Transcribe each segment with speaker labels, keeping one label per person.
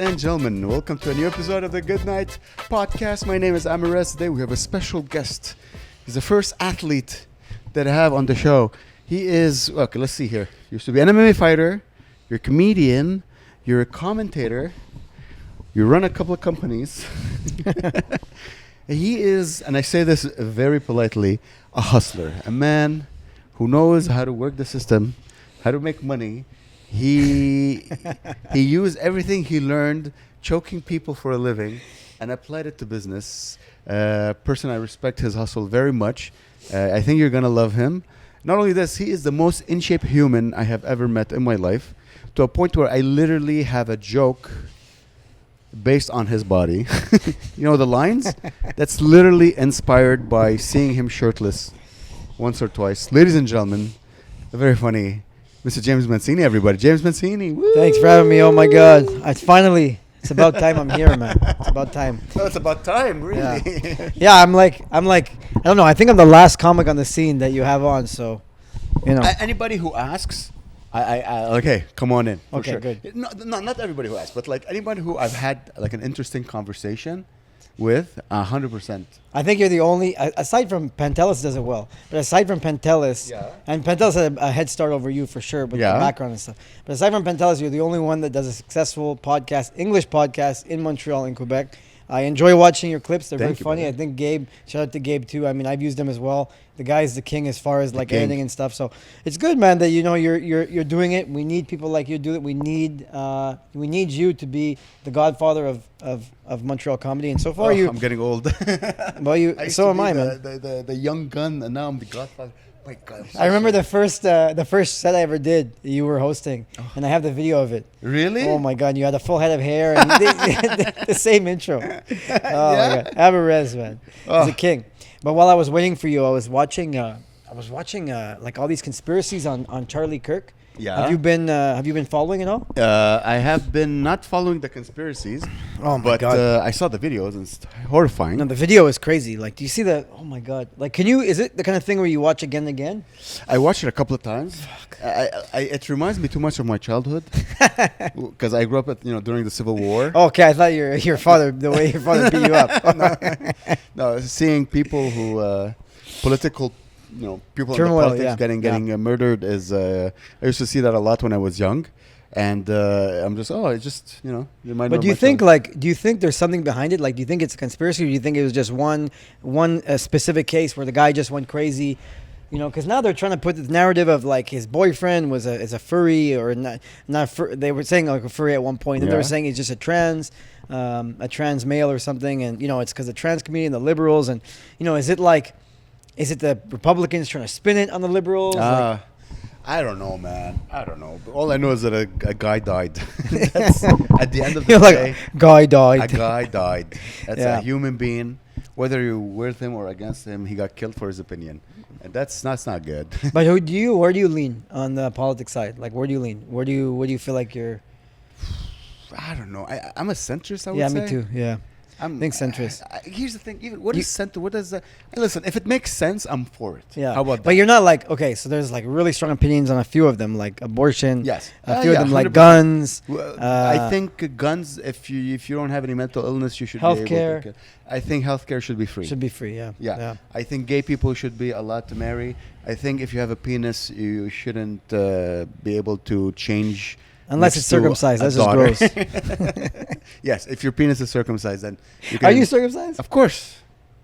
Speaker 1: and gentlemen, welcome to a new episode of the Good Night Podcast. My name is Amer Rez. Today we have a special guest. He's the first athlete that I have on the show. He is, okay, let's see here. Used to be an MMA fighter, you're a comedian, you're a commentator, you run a couple of companies. He is, and I say this very politely, a hustler, a man who knows how to work the system, how to make money. He used everything he learned choking people for a living and applied it to business. Person I respect his hustle very much. I think you're going to love him. Not only this, he is the most in shape human I have ever met in my life, to a point where I literally have a joke based on his body. You know the lines? That's literally inspired by seeing him shirtless once or twice. Ladies and gentlemen, a very funny Mr. James Mancini, everybody. James Mancini. Woo!
Speaker 2: Thanks for having me. Oh my God. It's about time I'm here, man. It's about time.
Speaker 1: Oh, it's about time, really.
Speaker 2: Yeah, I'm like, I don't know. I think I'm the last comic on the scene that you have on. So, you know.
Speaker 1: Anybody who asks, okay, come on in.
Speaker 2: Okay,
Speaker 1: sure.
Speaker 2: good.
Speaker 1: Not everybody who asks, but like anybody who I've had like an interesting conversation with, 100%.
Speaker 2: I think you're the only, aside from Pantelis does it well, but aside from Pantelis, and Pantelis had a head start over you for sure with the background and stuff. But aside from Pantelis, you're the only one that does a successful podcast, English podcast in Montreal and Quebec. I enjoy watching your clips. They're very funny. Brother. I think Gabe, shout out to Gabe too. I mean, I've used them as well. The guy's the king as far as like editing and stuff. So it's good, man, that you know you're doing it. We need people like you to do it. We need you to be the godfather of Montreal comedy. And so far I'm
Speaker 1: getting old.
Speaker 2: Well, so am I, man.
Speaker 1: The young gun, and now I'm the godfather. My God,
Speaker 2: I remember the first set I ever did. You were hosting, and I have the video of it.
Speaker 1: Really?
Speaker 2: Oh my God! You had a full head of hair and the same intro. Oh my God, Amer Rez, man, he's a king. But while I was waiting for you, I was watching like all these conspiracies on Charlie Kirk.
Speaker 1: Yeah.
Speaker 2: Have you been following it all?
Speaker 1: I have been not following the conspiracies.
Speaker 2: Oh my God!
Speaker 1: I saw the videos and it's horrifying.
Speaker 2: No, the video is crazy. Like, do you see the? Oh my God! Like, is it the kind of thing where you watch again and again?
Speaker 1: I watched it a couple of times. It reminds me too much of my childhood because I grew up during the Civil War.
Speaker 2: Okay, I thought your father, the way your father beat you up.
Speaker 1: No, seeing people who people
Speaker 2: Turmoil,
Speaker 1: in the politics getting murdered is. I used to see that a lot when I was young, and I'm just remind me.
Speaker 2: But do you think there's something behind it? Like, do you think it's a conspiracy, or do you think it was just one specific case where the guy just went crazy? You know, because now they're trying to put the narrative of like his boyfriend is a furry or not. They were saying like a furry at one point, and they were saying he's just a trans male or something, and it's because the trans community and the liberals, and is it the Republicans trying to spin it on the liberals?
Speaker 1: I don't know, man. I don't know. But all I know is that a guy died. That's, at the end of the day,
Speaker 2: a guy died.
Speaker 1: A guy died. That's a human being. Whether you're with him or against him, he got killed for his opinion. And that's not good.
Speaker 2: But where do you lean on the politics side? Like, where do you lean? Where do you feel like you're?
Speaker 1: I don't know. I'm a centrist, I would say.
Speaker 2: Yeah, me too. Yeah. I think centrist.
Speaker 1: Here's the thing. What is center? What does that? Listen, if it makes sense, I'm for it.
Speaker 2: Yeah.
Speaker 1: How about that?
Speaker 2: But you're not like, okay, so there's like really strong opinions on a few of them, like abortion.
Speaker 1: Yes.
Speaker 2: A few of them
Speaker 1: 100%.
Speaker 2: like guns.
Speaker 1: I think guns, if you don't have any mental illness, you should
Speaker 2: healthcare.
Speaker 1: be able to. I think healthcare should be free.
Speaker 2: Should be free, yeah.
Speaker 1: Yeah. I think gay people should be allowed to marry. I think if you have a penis, you shouldn't be able to change.
Speaker 2: Unless it's circumcised. That's just gross.
Speaker 1: Yes, if your penis is circumcised, then you can.
Speaker 2: Are you circumcised?
Speaker 1: Of course.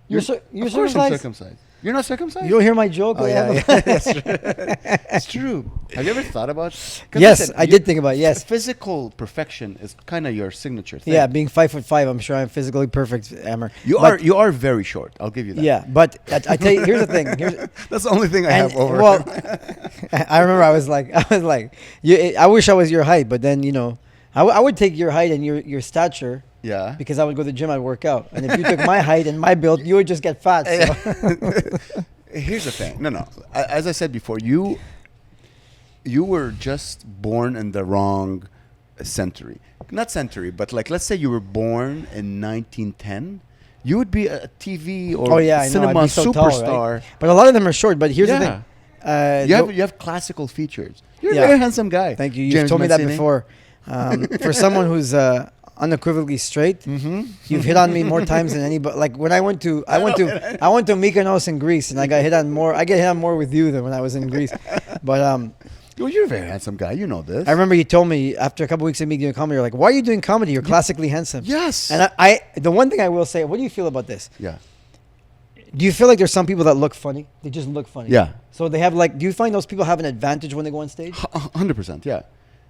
Speaker 2: You're
Speaker 1: of
Speaker 2: circumcised?
Speaker 1: Course I'm circumcised. You're not circumcised?
Speaker 2: You don't hear my joke?
Speaker 1: Oh, yeah. That's true. It's true. Have you ever thought about it?
Speaker 2: Yes, I did think about it, yes.
Speaker 1: Physical perfection is kind of your signature thing.
Speaker 2: Yeah, being 5'5", I'm sure I'm physically perfect, Amer.
Speaker 1: You are very short. I'll give you that.
Speaker 2: Yeah, but I tell you, here's the thing.
Speaker 1: That's the only thing I have over.
Speaker 2: Well, I remember I was like, I wish I was your height, but then, I would take your height and your stature.
Speaker 1: Yeah.
Speaker 2: Because I would go to the gym, I'd work out. And if you took my height and my build, you would just get fat. So.
Speaker 1: Here's the thing. No. As I said before, you were just born in the wrong century. Not century, but like let's say you were born in 1910. You would be a TV or cinema
Speaker 2: so
Speaker 1: superstar.
Speaker 2: Tall, right? But a lot of them are short. But here's the thing.
Speaker 1: You have classical features. You're a very handsome guy.
Speaker 2: Thank you. You've
Speaker 1: James
Speaker 2: told me
Speaker 1: Mancini.
Speaker 2: that before. For someone who's unequivocally straight.
Speaker 1: Mm-hmm.
Speaker 2: You've hit on me more times than anybody. Like when I went to Mykonos in Greece, and I got hit on more. I get hit on more with you than when I was in Greece. But
Speaker 1: Well, you're a very handsome guy. You know this.
Speaker 2: I remember you told me after a couple weeks of me doing comedy, you're like, "Why are you doing comedy? You're classically handsome."
Speaker 1: Yes.
Speaker 2: And I the one thing I will say, what do you feel about this?
Speaker 1: Yeah.
Speaker 2: Do you feel like there's some people that look funny? They just look funny.
Speaker 1: Yeah.
Speaker 2: So they have like, do you find those people have an advantage when they go on stage?
Speaker 1: 100%. Yeah.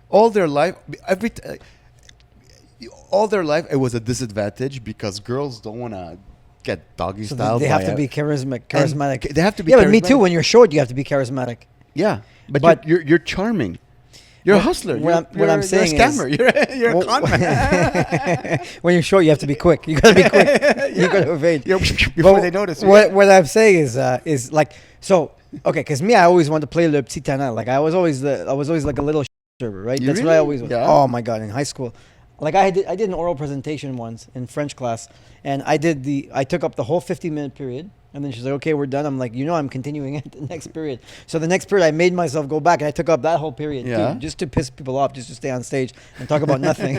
Speaker 1: All their life, it was a disadvantage because girls don't want to get doggy
Speaker 2: So
Speaker 1: style.
Speaker 2: they have to be charismatic.
Speaker 1: They have to be.
Speaker 2: Yeah, but me too. When you're short, you have to be charismatic.
Speaker 1: Yeah, but,
Speaker 2: But-
Speaker 1: you're charming. You're a hustler.
Speaker 2: What I'm saying
Speaker 1: you're a scammer.
Speaker 2: is,
Speaker 1: you're a con man.
Speaker 2: when you're short, you have to be quick. You gotta be quick. You gotta evade.
Speaker 1: Before
Speaker 2: But
Speaker 1: they notice.
Speaker 2: What I'm saying is like, so okay, because me, I always wanted to play le petit talent. Like I was always like a little server, right?
Speaker 1: You
Speaker 2: That's what
Speaker 1: really?
Speaker 2: I always was.
Speaker 1: Yeah.
Speaker 2: Oh my god, in high school, like I did an oral presentation once in French class, and I took up the whole 50-minute period. And then she's like, okay, we're done. I'm like, I'm continuing at the next period. So the next period, I made myself go back and I took up that whole period too, just to piss people off, just to stay on stage and talk about nothing.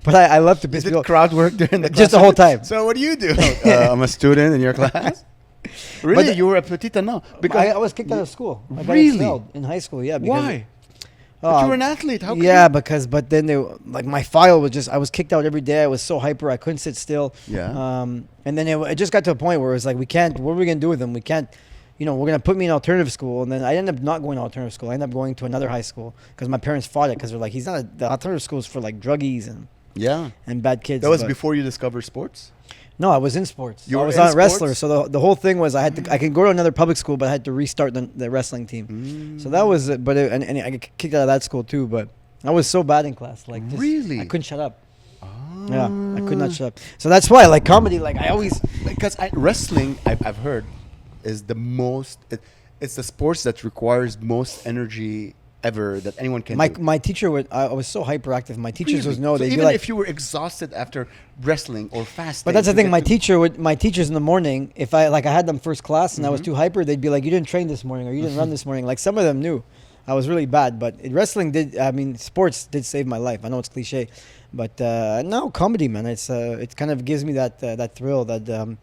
Speaker 2: But I love to piss
Speaker 1: You
Speaker 2: people
Speaker 1: did crowd work during the class?
Speaker 2: Just the whole time.
Speaker 1: So what do you do? I'm a student in your class. Really? You were a petite no?
Speaker 2: Because I was kicked out of school. I got
Speaker 1: Really?
Speaker 2: expelled in high school, yeah. Because
Speaker 1: Why? But you were an athlete. How could
Speaker 2: yeah,
Speaker 1: you?
Speaker 2: but then like my file was just, I was kicked out every day. I was so hyper, I couldn't sit still.
Speaker 1: Yeah.
Speaker 2: And then it just got to a point where it was like, what are we going to do with them? We can't, we're going to put me in alternative school. And then I ended up not going to alternative school. I ended up going to another high school because my parents fought it because they're like, the alternative school is for like druggies and bad kids.
Speaker 1: That was
Speaker 2: But-
Speaker 1: before you discovered sports?
Speaker 2: No, I was in sports.
Speaker 1: You
Speaker 2: I
Speaker 1: were
Speaker 2: was
Speaker 1: in
Speaker 2: not a wrestler.
Speaker 1: sports?
Speaker 2: So the whole thing was I could go to another public school, but I had to restart the wrestling team. So that was it. But and I got kicked out of that school too. But I was so bad in class. Like
Speaker 1: Really?
Speaker 2: I couldn't shut up. Yeah, I could not shut up. So that's why, like comedy, like I always.
Speaker 1: Because wrestling, I've heard, is the most. It's the sports that requires most energy ever that anyone can do.
Speaker 2: My teacher I was so hyperactive. My teachers
Speaker 1: Really?
Speaker 2: was no.
Speaker 1: So
Speaker 2: They'd be
Speaker 1: even
Speaker 2: like,
Speaker 1: if you were exhausted after wrestling or fasting.
Speaker 2: but that's the
Speaker 1: you
Speaker 2: thing.
Speaker 1: get
Speaker 2: My teachers in the morning, if I had them first class and I was too hyper, they'd be like, "You didn't train this morning, or you didn't run this morning." Like some of them knew I was really bad, but wrestling did. I mean, sports did save my life. I know it's cliche, but no, comedy, man. It kind of gives me that thrill, the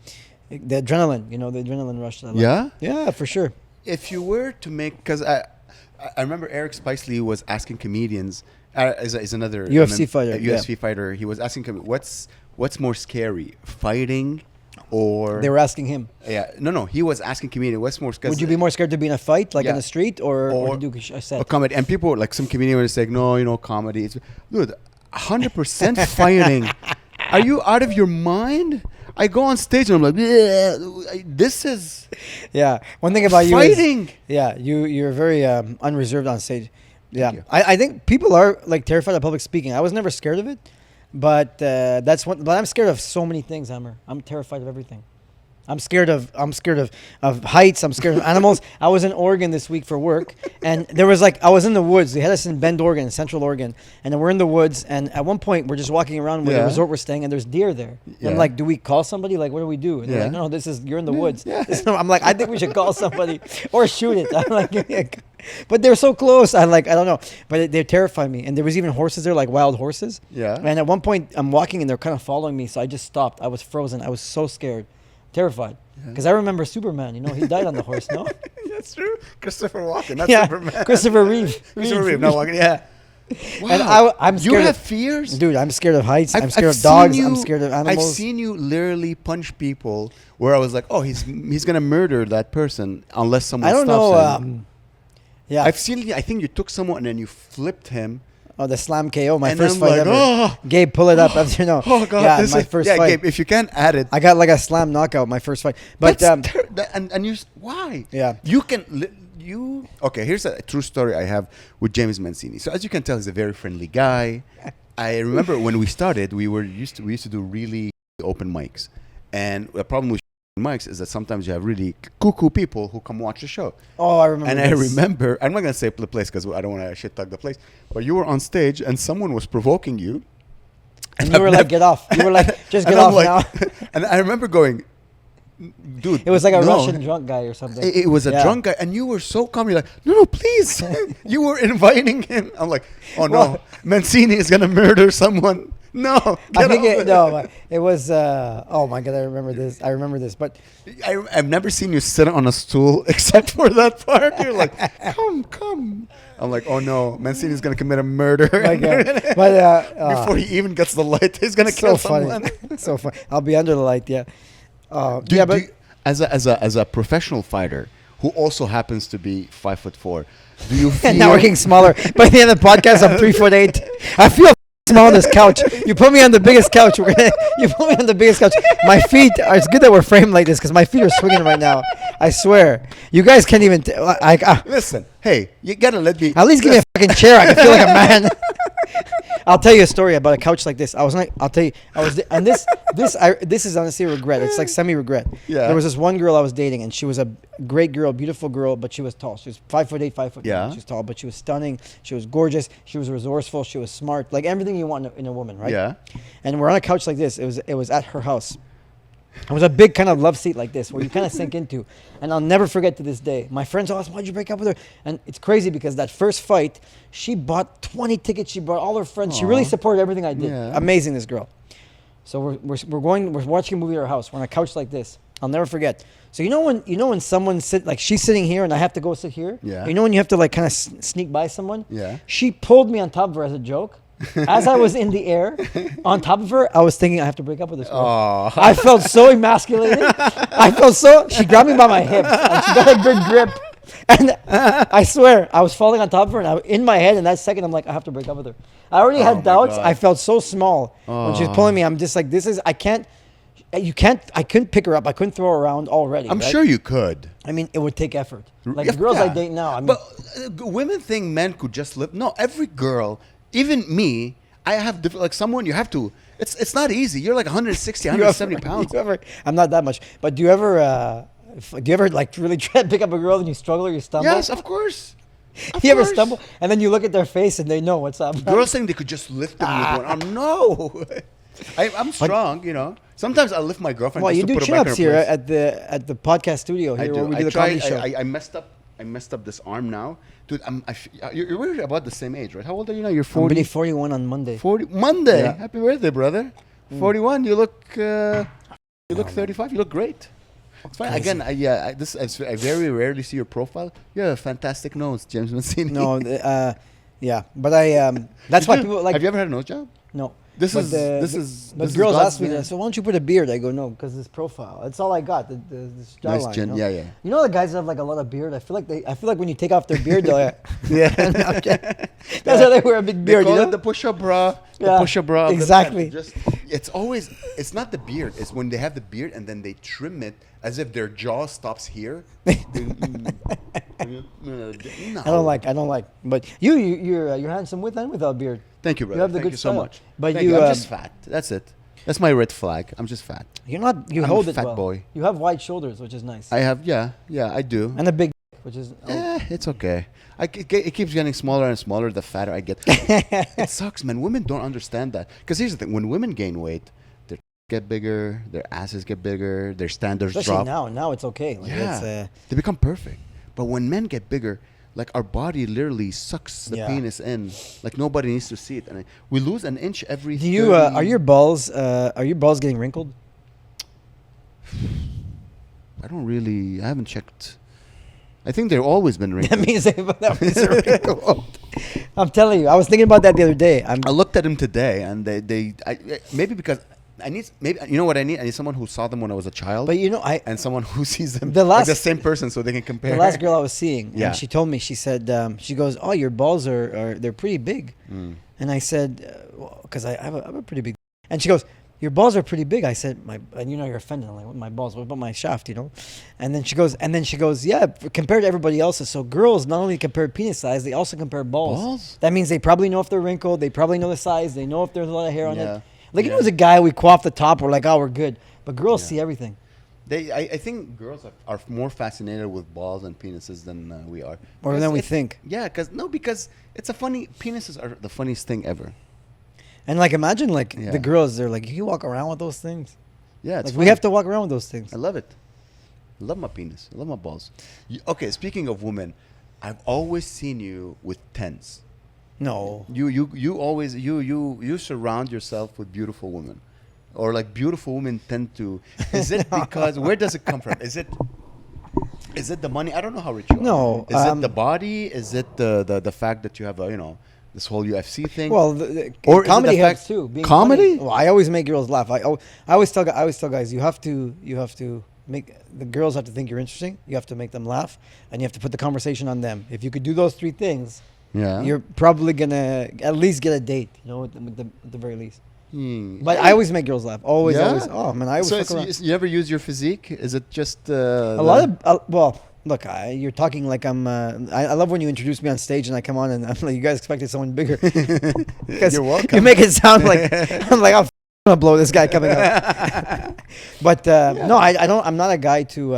Speaker 2: adrenaline. The adrenaline rush. That I like.
Speaker 1: Yeah?
Speaker 2: Yeah, for sure.
Speaker 1: If you were to make, because I remember Eric Spicely was asking comedians, is another
Speaker 2: UFC fighter,
Speaker 1: UFC fighter. He was asking what's more scary, fighting or
Speaker 2: They were asking him.
Speaker 1: no, he was asking comedian what's more scary.
Speaker 2: Would you be more scared to be in a fight, like
Speaker 1: Yeah.
Speaker 2: in the street, or
Speaker 1: Or-
Speaker 2: do a set?
Speaker 1: a comedy? And people like some comedian would say, no, comedy. Dude, 100% fighting. Are you out of your mind? I go on stage and I'm like, this is
Speaker 2: Yeah. One thing about
Speaker 1: fighting.
Speaker 2: you is, you're very unreserved on stage. Yeah.
Speaker 1: you.
Speaker 2: I think people are like terrified of public speaking. I was never scared of it, but but I'm scared of so many things, Amer. I'm terrified of everything. I'm scared of heights. I'm scared of animals. I was in Oregon this week for work, and there was I was in the woods. They had us in Bend, Oregon, Central Oregon, and then we're in the woods. And at one point, we're just walking around where the resort we're staying, and there's deer there. And I'm like, do we call somebody? Like, what do we do? And they're like, no, you're in the woods.
Speaker 1: Yeah.
Speaker 2: So I'm like, I think we should call somebody or shoot it. I'm like, but they're so close. I don't know. But they terrify me. And there was even horses there, like wild horses.
Speaker 1: Yeah.
Speaker 2: And at one point, I'm walking, and they're kind of following me. So I just stopped. I was frozen. I was so scared. Terrified, because I remember Superman. He died on the horse. No,
Speaker 1: That's true. Christopher Walken, not
Speaker 2: yeah,
Speaker 1: Superman.
Speaker 2: Christopher Reeve.
Speaker 1: Christopher Reeve, not Walken. Yeah. Wow.
Speaker 2: And I'm scared.
Speaker 1: You have
Speaker 2: of,
Speaker 1: fears,
Speaker 2: dude. I'm scared of heights. I'm scared
Speaker 1: I've
Speaker 2: of dogs.
Speaker 1: seen
Speaker 2: I'm
Speaker 1: you-
Speaker 2: scared of
Speaker 1: I've
Speaker 2: animals.
Speaker 1: seen you literally punch people where I was like, oh, he's gonna murder that person unless someone
Speaker 2: I don't
Speaker 1: stops
Speaker 2: know.
Speaker 1: him.
Speaker 2: Yeah.
Speaker 1: I've seen. I think you took someone and then you flipped him.
Speaker 2: Oh, the slam KO, my
Speaker 1: And
Speaker 2: first
Speaker 1: I'm
Speaker 2: fight
Speaker 1: like,
Speaker 2: ever.
Speaker 1: oh.
Speaker 2: Gabe, pull it up. After
Speaker 1: Oh God,
Speaker 2: yeah,
Speaker 1: this
Speaker 2: my
Speaker 1: is,
Speaker 2: first
Speaker 1: yeah,
Speaker 2: fight.
Speaker 1: Gabe, if you can't add it,
Speaker 2: I got like a slam knockout, my first fight. But
Speaker 1: and you why?
Speaker 2: Yeah.
Speaker 1: You can okay. Here's a true story I have with James Mancini. So as you can tell, he's a very friendly guy. I remember when we started, we used to do really open mics, and the problem with mics is that sometimes you have really cuckoo people who come watch the show.
Speaker 2: oh, I remember.
Speaker 1: And
Speaker 2: this.
Speaker 1: I remember, I'm not going to say the place because I don't want to shit talk the place, but you were on stage and someone was provoking you.
Speaker 2: And you were like, get off. You were like, just get
Speaker 1: And I'm
Speaker 2: off now.
Speaker 1: And I remember going, dude.
Speaker 2: It was like a
Speaker 1: no.
Speaker 2: Russian drunk guy or something.
Speaker 1: It was a
Speaker 2: Yeah.
Speaker 1: drunk guy, and you were so calm. You're like, no, please. You were inviting him. I'm like, oh no,
Speaker 2: Well-
Speaker 1: Mancini is gonna murder someone No,
Speaker 2: I think it was. Oh my god, I remember this. But
Speaker 1: I've never seen you sit on a stool except for that part. You're like, come. I'm like, oh no, Mancini's gonna commit a murder.
Speaker 2: my god, but
Speaker 1: Before he even gets the light, he's gonna kill someone.
Speaker 2: So funny. I'll be under the light. Yeah.
Speaker 1: As a professional fighter who also happens to be 5'4", do you feel?
Speaker 2: And now we're getting smaller. By the end of the podcast, I'm 3'8". I feel small on this couch. You put me on the biggest couch. You put me on the biggest couch. My feet are. It's good that we're framed like this because my feet are swinging right now. I swear. You guys can't even.
Speaker 1: Listen, hey, you gotta let me.
Speaker 2: At least give me a fucking chair. I can feel like a man. I'll tell you a story about a couch like this. I'll tell you. And this is honestly a regret. It's like semi-regret.
Speaker 1: Yeah.
Speaker 2: There was this one girl I was dating, and she was a great girl, beautiful girl, but she was tall. She was 5'8", 5'9".
Speaker 1: Yeah.
Speaker 2: She was tall, but she was stunning. She was gorgeous. She was resourceful. She was smart. Like everything you want in a woman, right?
Speaker 1: Yeah.
Speaker 2: And we're on a couch like this. It was at her house. It was a big kind of love seat like this where you kind of sink into. And I'll never forget to this day. My friends asked, why'd you break up with her? And it's crazy because that first fight, she bought 20 tickets. She brought all her friends. Aww. She really supported everything I did. Yeah. Amazing, this girl. So we're watching a movie at our house. We're on a couch like this. I'll never forget. So you know when someone like she's sitting here and I have to go sit here?
Speaker 1: Yeah.
Speaker 2: You know when you have to like kind of sneak by someone?
Speaker 1: Yeah.
Speaker 2: She pulled me on top of her as a joke. As I was in the air on top of her, I was thinking I have to break up with this girl.
Speaker 1: Oh.
Speaker 2: I felt so emasculated. She grabbed me by my hips and she got a good grip. And I swear, I was falling on top of her and in my head in that second, I'm like, I have to break up with her. I already had doubts. God. I felt so small when she was pulling me. I'm just like, I couldn't pick her up. I couldn't throw her around already.
Speaker 1: I'm sure you could.
Speaker 2: I mean, it would take effort. Like the girls I date now. I mean,
Speaker 1: but women think men could just live. No, every girl. Even me, I have like someone you have to. It's not easy. You're like 160, 170 pounds.
Speaker 2: I'm not that much. But do you ever like really try to pick up a girl and you struggle or you stumble?
Speaker 1: Yes, of course.
Speaker 2: You ever stumble and then you look at their face and they know what's up?
Speaker 1: Girls think they could just lift them with one arm. No, I'm strong. You know. Sometimes I lift my girlfriend.
Speaker 2: Well,
Speaker 1: just
Speaker 2: you
Speaker 1: to
Speaker 2: do
Speaker 1: put her back
Speaker 2: chin-ups
Speaker 1: in her
Speaker 2: here
Speaker 1: place.
Speaker 2: at the podcast studio here where we do the comedy show.
Speaker 1: I messed up this arm now. Dude, you're about the same age, right? How old are you now? You're 40?
Speaker 2: I'm going to be 41 on Monday.
Speaker 1: 40 Monday?
Speaker 2: Yeah.
Speaker 1: Happy birthday, brother. 41, you look 35. You look great. It's fine. Again, I very rarely see your profile. You have a fantastic nose, James Mancini.
Speaker 2: No, yeah. But that's why people like...
Speaker 1: Have you ever had a nose job?
Speaker 2: No.
Speaker 1: This is.
Speaker 2: But girls ask me that. So why don't you put a beard? I go, no, because this profile. That's all I got. This
Speaker 1: nice
Speaker 2: jawline,
Speaker 1: chin.
Speaker 2: You know?
Speaker 1: Yeah.
Speaker 2: You know the guys that have like a lot of beard. I feel like when you take off their beard, they're like,
Speaker 1: yeah.
Speaker 2: That's why they wear a big beard.
Speaker 1: They call
Speaker 2: you know?
Speaker 1: it the push-up bra.
Speaker 2: Yeah.
Speaker 1: The push-up bra.
Speaker 2: Exactly.
Speaker 1: It's not the beard. It's when they have the beard and then they trim it as if their jaw stops here.
Speaker 2: No. I don't like. But you're handsome with and without beard.
Speaker 1: Thank you, brother.
Speaker 2: You have the
Speaker 1: Thank
Speaker 2: good
Speaker 1: you
Speaker 2: style.
Speaker 1: so much.
Speaker 2: But
Speaker 1: I'm just fat. That's it. That's my red flag. I'm just fat.
Speaker 2: You're not. You
Speaker 1: I'm
Speaker 2: hold
Speaker 1: a
Speaker 2: it
Speaker 1: fat
Speaker 2: well.
Speaker 1: boy.
Speaker 2: You have wide shoulders, which is nice.
Speaker 1: I have. Yeah, I do.
Speaker 2: And a big, which is.
Speaker 1: It's okay. It keeps getting smaller and smaller the fatter I get. It sucks, man. Women don't understand that. Because here's the thing: when women gain weight, their get bigger, their asses get bigger, their standards
Speaker 2: Especially
Speaker 1: drop.
Speaker 2: now it's okay. Like
Speaker 1: they become perfect. But when men get bigger, like our body literally sucks the penis in. Like nobody needs to see it, and we lose an inch every.
Speaker 2: Do you? Are your balls getting wrinkled?
Speaker 1: I don't really. I haven't checked. I think they've always been wrinkled.
Speaker 2: That means they're wrinkled. I'm telling you, I was thinking about that the other day.
Speaker 1: I looked at them today, and maybe because you know what I need? I need someone who saw them when I was a child.
Speaker 2: But
Speaker 1: and someone who sees them
Speaker 2: like
Speaker 1: the same person, so they can compare.
Speaker 2: The last girl I was seeing, and she told me, she said, she goes, "Oh, your balls they're pretty big," and I said, because I have a pretty big, and she goes, "Your balls are pretty big." I said, and you're offended. I'm like, what, my balls? What about my shaft? And then she goes, yeah, compared to everybody else's. So girls not only compare penis size, they also compare balls. That means they probably know if they're wrinkled. They probably know the size. They know if there's a lot of hair on it. Like, as a guy, we coif the top. We're like, oh, we're good. But girls see everything.
Speaker 1: I think girls are more fascinated with balls and penises than we are.
Speaker 2: Or than we think.
Speaker 1: Yeah, because it's a funny. Penises are the funniest thing ever.
Speaker 2: And like, imagine the girls, they're like, you walk around with those things.
Speaker 1: Yeah, it's
Speaker 2: like we have to walk around with those things.
Speaker 1: I love it. I love my penis. I love my balls. Okay, speaking of women, I've always seen you with tens.
Speaker 2: No.
Speaker 1: You always you surround yourself with beautiful women, or like beautiful women tend to. Is it because where does it come from? Is it the money? I don't know how rich you are.
Speaker 2: No.
Speaker 1: Is it the body? Is it the fact that you have this whole UFC thing?
Speaker 2: Well,
Speaker 1: or
Speaker 2: comedy
Speaker 1: is it the
Speaker 2: helps
Speaker 1: fact,
Speaker 2: too. Being
Speaker 1: comedy?
Speaker 2: funny. Well, I always make girls laugh. I always tell guys, you have to make the girls have to think you're interesting. You have to make them laugh, and you have to put the conversation on them. If you could do those 3 things, you're probably gonna at least get a date. At the very least. But I always make girls laugh. Always. Oh man, I always.
Speaker 1: So you ever use your physique? Is it just
Speaker 2: well, look, you're talking like I'm. I love when you introduce me on stage and I come on and I'm like, you guys expected someone bigger.
Speaker 1: You're welcome.
Speaker 2: You make it sound like I'm like I'm gonna blow this guy coming up. But no, I don't. I'm not a guy to.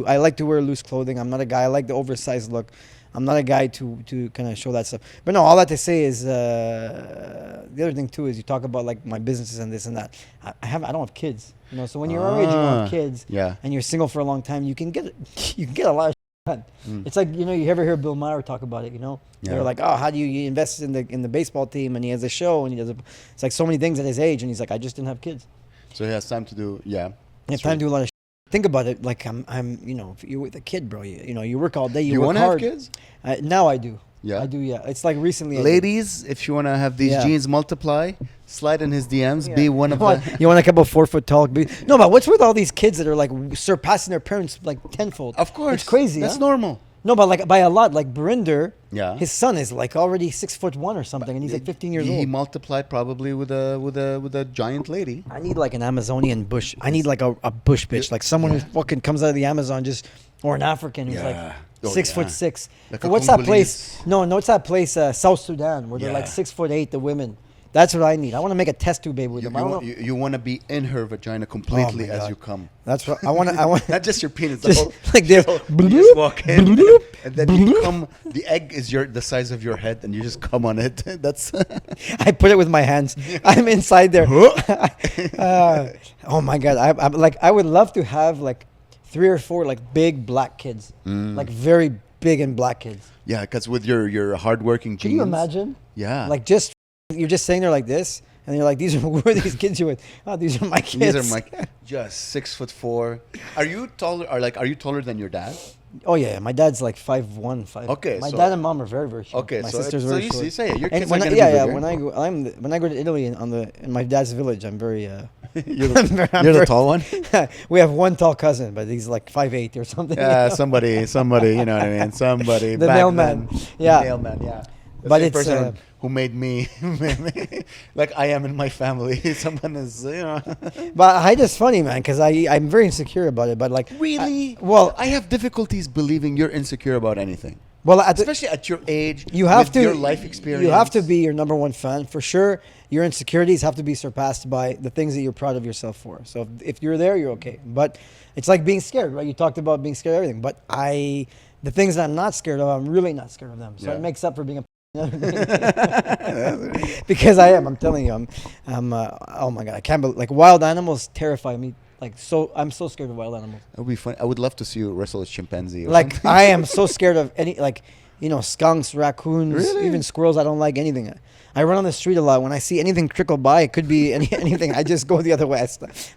Speaker 2: I like to wear loose clothing. I'm not a guy. I like the oversized look. I'm not a guy to kind of show that stuff. But no, all that to say is the other thing too is you talk about like my businesses and this and that. I don't have kids, so when you're our age, you don't have kids, and you're single for a long time, you can get a lot of done. It's like you ever hear Bill Maher talk about it? They're like, oh, how do you invest in the baseball team? And he has a show, and he does it's like so many things at his age, and he's like, I just didn't have kids.
Speaker 1: So he has time to do
Speaker 2: You have time to do a lot of. Think about it, like I'm if you're with a kid, bro, you work all day, you work hard.
Speaker 1: Do you want to have kids?
Speaker 2: Now I do.
Speaker 1: Yeah.
Speaker 2: I do, yeah. It's like recently.
Speaker 1: Ladies, if you want to have these genes multiply, slide in his DMs, be one of the...
Speaker 2: You want a couple of 4 foot tall... No, but what's with all these kids that are like surpassing their parents like tenfold?
Speaker 1: Of course.
Speaker 2: It's crazy.
Speaker 1: That's normal.
Speaker 2: No, but like by a lot. Like Barinder,
Speaker 1: yeah,
Speaker 2: his son is like already 6'1" or something, and he's like 15 years old.
Speaker 1: He multiplied probably with a giant lady.
Speaker 2: I need like an Amazonian bush. I need like a bush bitch, like someone who fucking comes out of the Amazon or an African who's like 6'6".
Speaker 1: Like
Speaker 2: what's that place? No, it's that place, South Sudan, where they're like 6'8", the women. That's what I need. I want to make a test tube baby with them.
Speaker 1: You want to be in her vagina completely as you come.
Speaker 2: That's what I want.
Speaker 1: Not just your penis.
Speaker 2: Just like this.
Speaker 1: You just walk in, and then you come. The egg is the size of your head, and you just come on it. That's.
Speaker 2: I put it with my hands. I'm inside there. Oh my god! I'm like I would love to have like 3 or 4 like big black kids, like very big and black kids.
Speaker 1: Yeah, because with your hardworking genes.
Speaker 2: Can you imagine?
Speaker 1: Yeah.
Speaker 2: Like you're just sitting there like this, and you're like, who are these kids you with? Oh, these are my kids.
Speaker 1: These are just 6'4". Are you taller? Are you taller than your dad?
Speaker 2: Oh yeah, my dad's like 5'1", 5.
Speaker 1: Okay,
Speaker 2: my dad and mom are very, very short.
Speaker 1: Okay,
Speaker 2: my sister's very short.
Speaker 1: So you say it. Your kids
Speaker 2: are
Speaker 1: gonna be bigger.
Speaker 2: When I go to Italy in my dad's village, I'm very.
Speaker 1: You're the tall one.
Speaker 2: We have one tall cousin, but he's like 5'8" or something.
Speaker 1: Yeah, somebody. You know what I mean? Somebody.
Speaker 2: The mailman. Yeah.
Speaker 1: The mailman. Yeah.
Speaker 2: But it's
Speaker 1: person who made me like I am in my family. Someone is,
Speaker 2: But height is funny, man, because I'm very insecure about it. But like,
Speaker 1: really, I have difficulties believing you're insecure about anything.
Speaker 2: Well,
Speaker 1: especially at your age,
Speaker 2: you have to
Speaker 1: your life experience.
Speaker 2: You have to be your number one fan for sure. Your insecurities have to be surpassed by the things that you're proud of yourself for. So if you're there, you're okay. But it's like being scared, right? You talked about being scared of everything. But the things that I'm not scared of, I'm really not scared of them. So it makes up for being a because I am. I'm telling you, I'm. Oh my god, I can't believe, like wild animals terrify me. Like I'm so scared of wild animals.
Speaker 1: It would be fun. I would love to see you wrestle a chimpanzee.
Speaker 2: I am so scared of any skunks, raccoons, even squirrels. I don't like anything. I run on the street a lot. When I see anything trickle by, it could be anything. I just go the other way.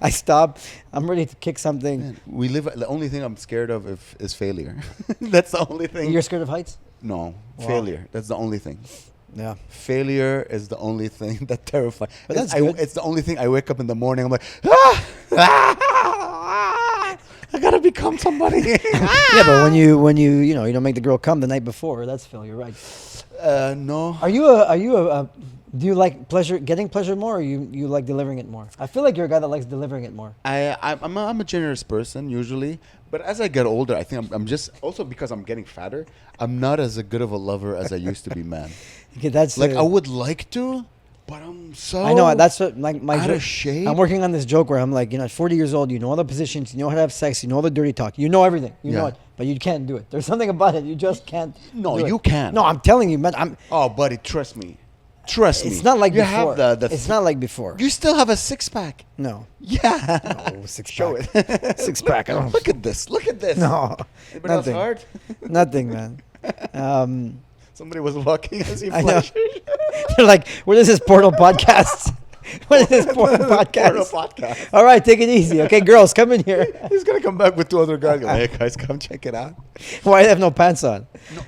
Speaker 2: I stop. I'm ready to kick something.
Speaker 1: Man, the only thing I'm scared of is failure. That's the only thing.
Speaker 2: You're scared of heights?
Speaker 1: No, failure. That's the only thing.
Speaker 2: Yeah.
Speaker 1: Failure is the only thing that terrifies.
Speaker 2: But that's good.
Speaker 1: It's the only thing I wake up in the morning. I'm like, I gotta become somebody.
Speaker 2: Yeah, but when you don't make the girl come the night before, that's failure, right?
Speaker 1: No.
Speaker 2: Are you do you like getting pleasure more, or you like delivering it more? I feel like you're a guy that likes delivering it more.
Speaker 1: I'm a generous person usually, but as I get older, I think I'm just also because I'm getting fatter. I'm not as good of a lover as I used to be, man.
Speaker 2: Okay, that's
Speaker 1: I would like to, but I'm so.
Speaker 2: I know that's what my
Speaker 1: out of shape.
Speaker 2: I'm working on this joke where I'm like, at 40 years old, you know all the positions, you know how to have sex, you know all the dirty talk, you know everything, you know it, but you can't do it. There's something about it, you just can't.
Speaker 1: No, you can.
Speaker 2: No, I'm telling you, man.
Speaker 1: Oh, buddy, trust me. Trust me.
Speaker 2: It's not like
Speaker 1: you
Speaker 2: before.
Speaker 1: Have
Speaker 2: it's not like before.
Speaker 1: You still have a 6-pack.
Speaker 2: No.
Speaker 1: Yeah.
Speaker 2: No, 6-pack.
Speaker 1: Show it.
Speaker 2: 6-pack.
Speaker 1: Look at this. Look at this.
Speaker 2: No.
Speaker 1: Anybody else hard?
Speaker 2: Nothing, man.
Speaker 1: Somebody was walking as he
Speaker 2: I know.
Speaker 1: flashed.
Speaker 2: They're like, what is this Portal podcast? What is this Portal podcast?
Speaker 1: Portal podcast.
Speaker 2: All right, take it easy. Okay, girls, come in here.
Speaker 1: He's gonna come back with 2 other guys. Hey guys, come check it out.
Speaker 2: Why they have no pants on?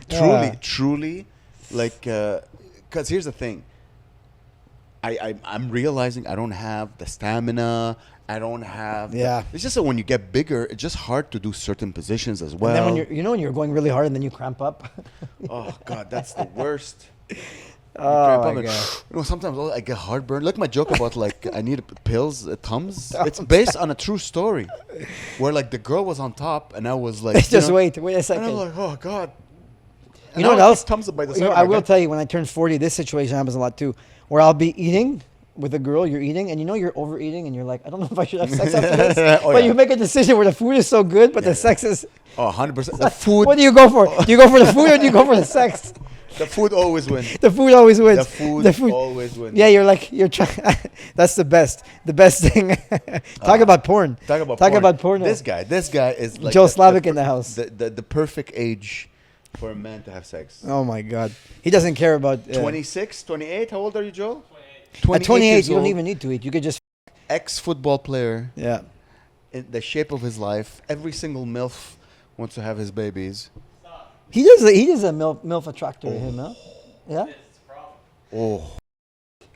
Speaker 1: No, truly, like, because here's the thing. I'm realizing I don't have the stamina. I don't have.
Speaker 2: Yeah.
Speaker 1: It's just that when you get bigger, it's just hard to do certain positions as well.
Speaker 2: And then when you're going really hard and then you cramp up.
Speaker 1: Oh God, that's the worst.
Speaker 2: Oh my God.
Speaker 1: You know, sometimes I get heartburn. Look, my joke about like I need pills, Tums. It's based on a true story, where like the girl was on top and I was like,
Speaker 2: just wait a second.
Speaker 1: And I'm like, oh God.
Speaker 2: You know what else?
Speaker 1: Tums by the
Speaker 2: You know, I will tell you, when I turn 40, this situation happens a lot too, where I'll be eating with a girl, you're eating, and you know you're overeating, and you're like, I don't know if I should have sex after this. But you make a decision where the food is so good, but the sex is.
Speaker 1: Oh, 100%. The food.
Speaker 2: What do you go for? Do you go for the food or do you go for the sex?
Speaker 1: The food always wins.
Speaker 2: The food always wins.
Speaker 1: The food always wins.
Speaker 2: Yeah, you're trying. That's the best. The best thing. Talk about porn.
Speaker 1: Talk about porn. This guy is like
Speaker 2: Joe Slavic in the house.
Speaker 1: The perfect age for a man to have sex.
Speaker 2: Oh my God. He doesn't care about
Speaker 1: 26, 28. How old are you, Joe?
Speaker 2: 28. At 28, you don't even need to eat. You could just.
Speaker 1: Ex-football player.
Speaker 2: Yeah.
Speaker 1: In the shape of his life. Every single MILF wants to have his babies.
Speaker 2: He is a MILF attractor to him, huh? Yeah?
Speaker 1: Oh.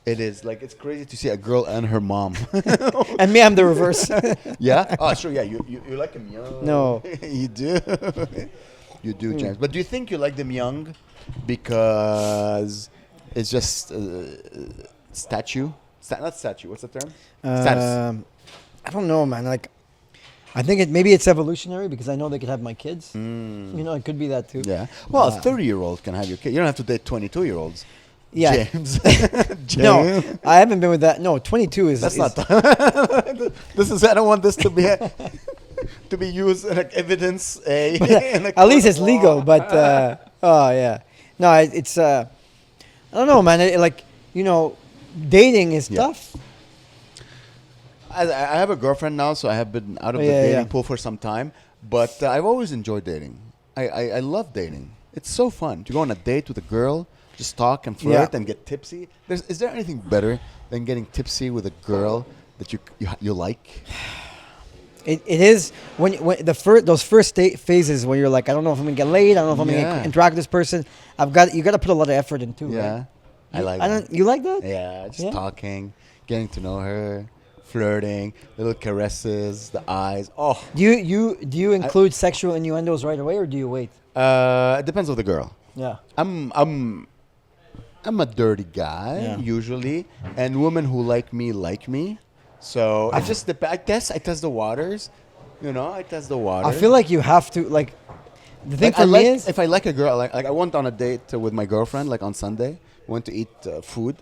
Speaker 1: It is. Like, it's crazy to see a girl and her mom.
Speaker 2: And me, I'm the reverse.
Speaker 1: Yeah? Oh, sure, yeah. You like them young.
Speaker 2: No.
Speaker 1: You do. You do, James. But do you think you like them young because it's just statue? Not statue. What's the term? Status.
Speaker 2: I don't know, man. Like, I think maybe it's evolutionary because I know they could have my kids. You know, it could be that too.
Speaker 1: Yeah. Well, a 30-year-old can have your kid. You don't have to date 22-year-olds.
Speaker 2: Yeah.
Speaker 1: James. James.
Speaker 2: No, I haven't been with that. No, 22 is.
Speaker 1: That's not. This is. I don't want this to be to be used as like evidence.
Speaker 2: At least it's legal, but oh yeah. No, it's. I don't know, man. Dating is tough.
Speaker 1: I have a girlfriend now, so I have been out of the dating pool for some time. But I've always enjoyed dating. I love dating. It's so fun to go on a date with a girl, just talk and flirt and get tipsy. Is there anything better than getting tipsy with a girl that you like?
Speaker 2: It is when those first date phases where you're like, I don't know if I'm gonna get laid. I don't know if I'm gonna interact with this person. You got to put a lot of effort in too.
Speaker 1: Yeah,
Speaker 2: right?
Speaker 1: I like. That.
Speaker 2: You like that?
Speaker 1: Yeah, just talking, getting to know her. Flirting, little caresses, the eyes. Oh,
Speaker 2: do you include sexual innuendos right away, or do you wait?
Speaker 1: It depends on the girl.
Speaker 2: Yeah,
Speaker 1: I'm a dirty guy usually, and women who like me. So I guess I test the waters. You know, I test the waters.
Speaker 2: I feel like you have to like. The thing for
Speaker 1: me
Speaker 2: is,
Speaker 1: if I like a girl, like I went on a date with my girlfriend like on Sunday. Went to eat food,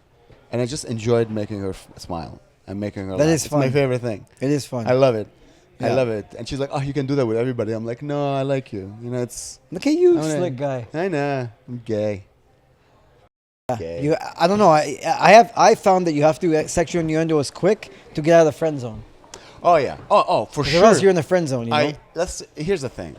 Speaker 1: and I just enjoyed making her smile. And making her laugh.
Speaker 2: Is fun.
Speaker 1: It's my favorite thing.
Speaker 2: It is fun.
Speaker 1: I love it.
Speaker 2: Yeah.
Speaker 1: I love it. And she's like, oh, you can do that with everybody. I'm like, no, I like you. You know, it's...
Speaker 2: Look at you, slick guy.
Speaker 1: I know. I'm gay.
Speaker 2: Gay. I don't know. I found that you have to sexual innuendos quick to get out of the friend zone.
Speaker 1: Oh, yeah. Oh, for sure.
Speaker 2: Or else you're in the friend zone, you know?
Speaker 1: Here's the thing.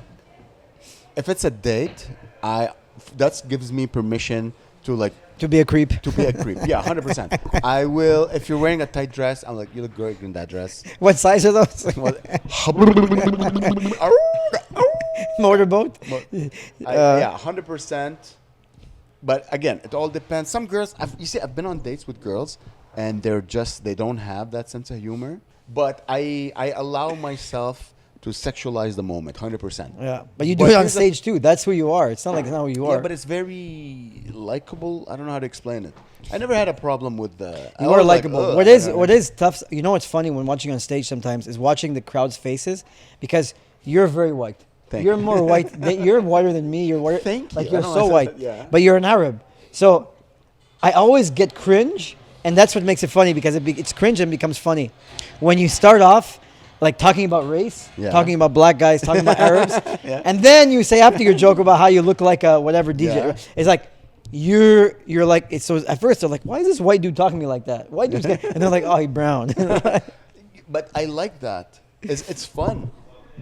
Speaker 1: If it's a date, that gives me permission to like...
Speaker 2: To be a creep.
Speaker 1: Yeah, 100%. I will. If you're wearing a tight dress, I'm like, you look great in that dress.
Speaker 2: What size are those? Motorboat?
Speaker 1: Yeah, 100%. But again, it all depends. Some girls, I've been on dates with girls, and they don't have that sense of humor. But I allow myself to sexualize the moment, 100%.
Speaker 2: Yeah, but you do it on stage too. That's who you are. It's not like it's not who you are.
Speaker 1: Yeah, but it's very likable. I don't know how to explain it. I never had a problem with the...
Speaker 2: You are likable. What is tough, you know what's funny when watching on stage sometimes is watching the crowd's faces, because you're very white. You're more white. You're whiter than me. You're whiter.
Speaker 1: Thank you.
Speaker 2: Like you're so white. But you're an Arab. So I always get cringe, and that's what makes it funny, because it's cringe and becomes funny. When you start off like talking about race, talking about black guys, talking about Arabs, and then you say after your joke about how you look like a whatever DJ. Yeah. It's like you're like it's so. At first they're like, why is this white dude talking to me like that? White dude's and they're like, oh, he brown.
Speaker 1: But I like that. It's fun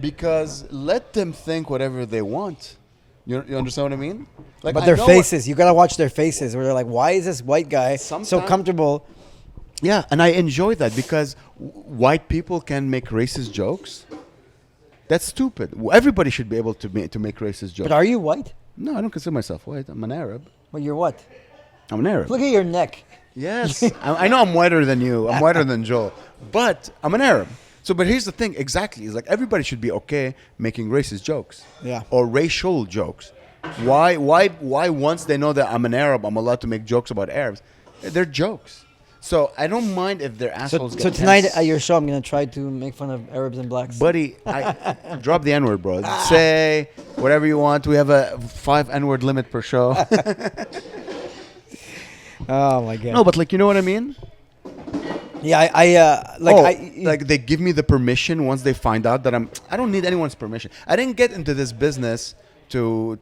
Speaker 1: because let them think whatever they want. You understand what I mean? Like,
Speaker 2: But their faces, you gotta watch their faces where they're like, why is this white guy so comfortable?
Speaker 1: Yeah, and I enjoy that because white people can make racist jokes. That's stupid. Everybody should be able to make racist jokes.
Speaker 2: But are you white?
Speaker 1: No, I don't consider myself white. I'm an Arab.
Speaker 2: Well, you're what?
Speaker 1: I'm an Arab.
Speaker 2: Look at your neck.
Speaker 1: Yes, I know I'm whiter than you. I'm whiter than Joel, but I'm an Arab. So, but here's the thing. Exactly, it's like everybody should be okay making racist jokes.
Speaker 2: Yeah.
Speaker 1: Or racial jokes. Why? Once they know that I'm an Arab, I'm allowed to make jokes about Arabs. They're jokes. So I don't mind if they're assholes.
Speaker 2: So tonight at your show, I'm gonna try to make fun of Arabs and blacks.
Speaker 1: Buddy, drop the N-word, bro. Say whatever you want. We have a 5 N-word limit per show.
Speaker 2: Oh my god.
Speaker 1: No, but like, you know what I mean?
Speaker 2: Yeah,
Speaker 1: like they give me the permission once they find out that I don't need anyone's permission. I didn't get into this business to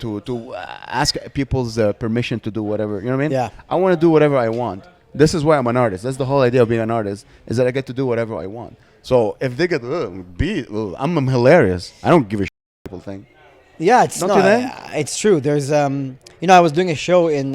Speaker 1: ask people's permission to do whatever. You know what I mean?
Speaker 2: Yeah.
Speaker 1: I want to do whatever I want. This is why I'm an artist. That's the whole idea of being an artist, is that I get to do whatever I want. So if they get I'm hilarious. I don't give a shit what people think.
Speaker 2: Yeah, it's
Speaker 1: Don't
Speaker 2: not.
Speaker 1: you think?
Speaker 2: It's true. There's I was doing a show in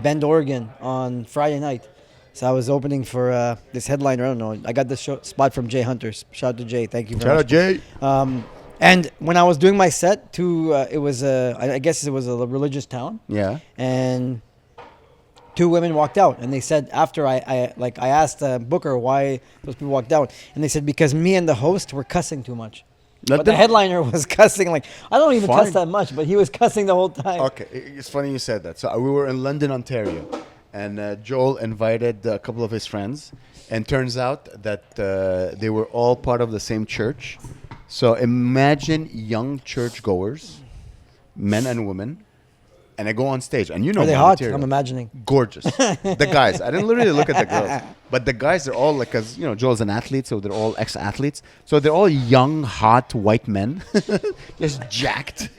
Speaker 2: Bend, Oregon on Friday night. So I was opening for this headliner. I don't know. I got this spot from Jay Hunters. Shout out to Jay. Thank you very much.
Speaker 1: Shout out Jay.
Speaker 2: And when I was doing my set, it was I guess it was a religious town.
Speaker 1: Yeah.
Speaker 2: And 2 women walked out, and they said after I asked Booker why those people walked out, and they said because me and the host were cussing too much. But the headliner was cussing like I don't even cuss that much, but he was cussing the whole time.
Speaker 1: Okay, it's funny you said that. So we were in London, Ontario, and Joel invited a couple of his friends, and turns out that they were all part of the same church. So imagine young churchgoers, men and women. And I go on stage, and
Speaker 2: Are they hot? Material. I'm imagining.
Speaker 1: Gorgeous. The guys. I didn't literally look at the girls. But the guys, they're all like, because, Joel's an athlete, so they're all ex-athletes. So they're all young, hot, white men. Just jacked.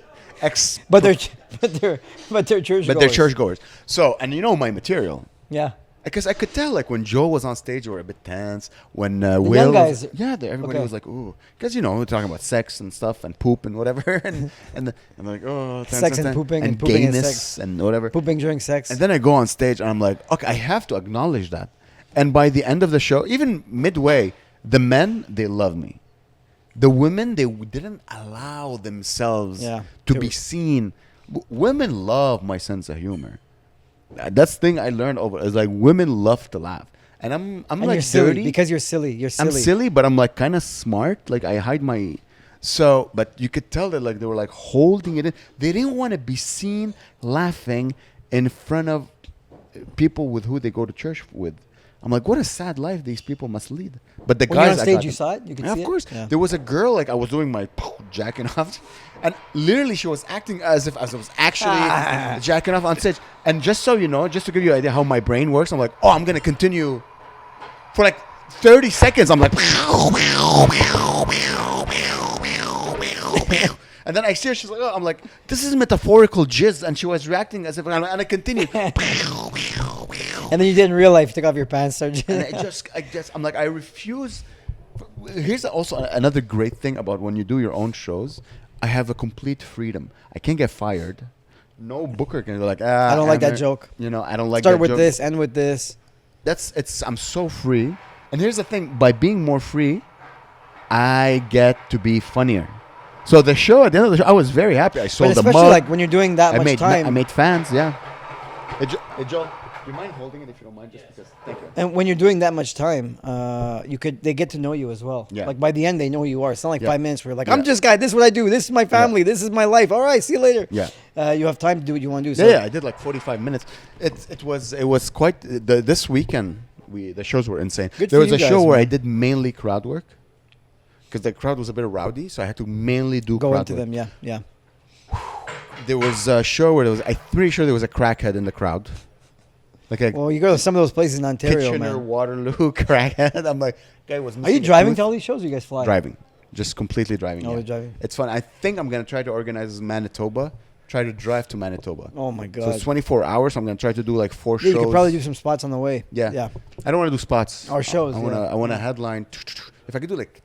Speaker 2: But they're churchgoers.
Speaker 1: But they're churchgoers. So, and my material.
Speaker 2: Yeah.
Speaker 1: Because I could tell, like, when Joel was on stage, they were a bit tense. When
Speaker 2: the
Speaker 1: Will...
Speaker 2: young guys.
Speaker 1: Everybody was like, ooh. Because, we're talking about sex and stuff and poop and whatever. and I'm like, oh...
Speaker 2: Sex and pooping and pooping
Speaker 1: gayness
Speaker 2: and sex.
Speaker 1: And whatever.
Speaker 2: Pooping during sex.
Speaker 1: And then I go on stage and I'm like, okay, I have to acknowledge that. And by the end of the show, even midway, the men, they love me. The women, they didn't allow themselves to be seen. Women love my sense of humor. That's the thing I learned over is like women love to laugh, and I'm like
Speaker 2: you're silly
Speaker 1: dirty
Speaker 2: because you're silly. You're silly.
Speaker 1: I'm silly, but I'm like kind of smart. Like I hide my, but you could tell that like they were like holding it in. They didn't want to be seen laughing in front of people with who they go to church with. I'm like, what a sad life these people must lead. But the
Speaker 2: when
Speaker 1: guys
Speaker 2: you're on stage, you saw it. You could see
Speaker 1: of course.
Speaker 2: it. Yeah.
Speaker 1: There was a girl like I was doing my jacking off, and literally she was acting as if I was actually jacking off on stage. And just so you know, just to give you an idea how my brain works, I'm like, oh, I'm gonna continue for like 30 seconds. I'm like, and then I see her. She's like, oh, I'm like, this is metaphorical jizz, and she was reacting as if, and I continued.
Speaker 2: And then you did in real life, you took off your pants, started.
Speaker 1: And I'm like, I refuse. Here's also another great thing about when you do your own shows. I have a complete freedom. I can't get fired. No booker can go like,
Speaker 2: I don't like that joke.
Speaker 1: I don't like
Speaker 2: Start
Speaker 1: that
Speaker 2: with
Speaker 1: joke.
Speaker 2: this, end with this.
Speaker 1: I'm so free. And here's the thing, by being more free, I get to be funnier. So the show, at the end of the show, I was very happy. I sold the mug.
Speaker 2: Especially like when you're doing that much time.
Speaker 1: I made fans, yeah. Hey, Joel. Do you mind holding it if you don't mind? Just because. Thank you.
Speaker 2: And when you're doing that much time, they get to know you as well.
Speaker 1: Yeah.
Speaker 2: Like by the end, they know who you are. It's not like 5 minutes where you're like, I'm just guy. This is what I do. This is my family. This is my life. All right, see you later.
Speaker 1: Yeah.
Speaker 2: You have time to do what you want to do. So.
Speaker 1: Yeah, I did like 45 minutes. It was quite this weekend. The shows were insane. There was a show where I did mainly crowd work because the crowd was a bit rowdy, so I had to mainly do
Speaker 2: go
Speaker 1: crowd
Speaker 2: into
Speaker 1: work.
Speaker 2: them. Yeah.
Speaker 1: There was a show where I'm pretty sure there was a crackhead in the crowd.
Speaker 2: Well, you go to some of those places in Ontario,
Speaker 1: Kitchener,
Speaker 2: man.
Speaker 1: Waterloo, crackhead. I'm like, guy was.
Speaker 2: Are you driving to all these shows? Or you guys fly?
Speaker 1: Driving, just completely driving.
Speaker 2: Always driving.
Speaker 1: It's fun. I think I'm gonna try to organize Manitoba. Try to drive to Manitoba.
Speaker 2: Oh my god!
Speaker 1: So it's 24 hours. So I'm gonna try to do like 4 shows.
Speaker 2: You could probably do some spots on the way.
Speaker 1: Yeah. I don't want to do spots.
Speaker 2: Or shows.
Speaker 1: I want to headline. If I could do like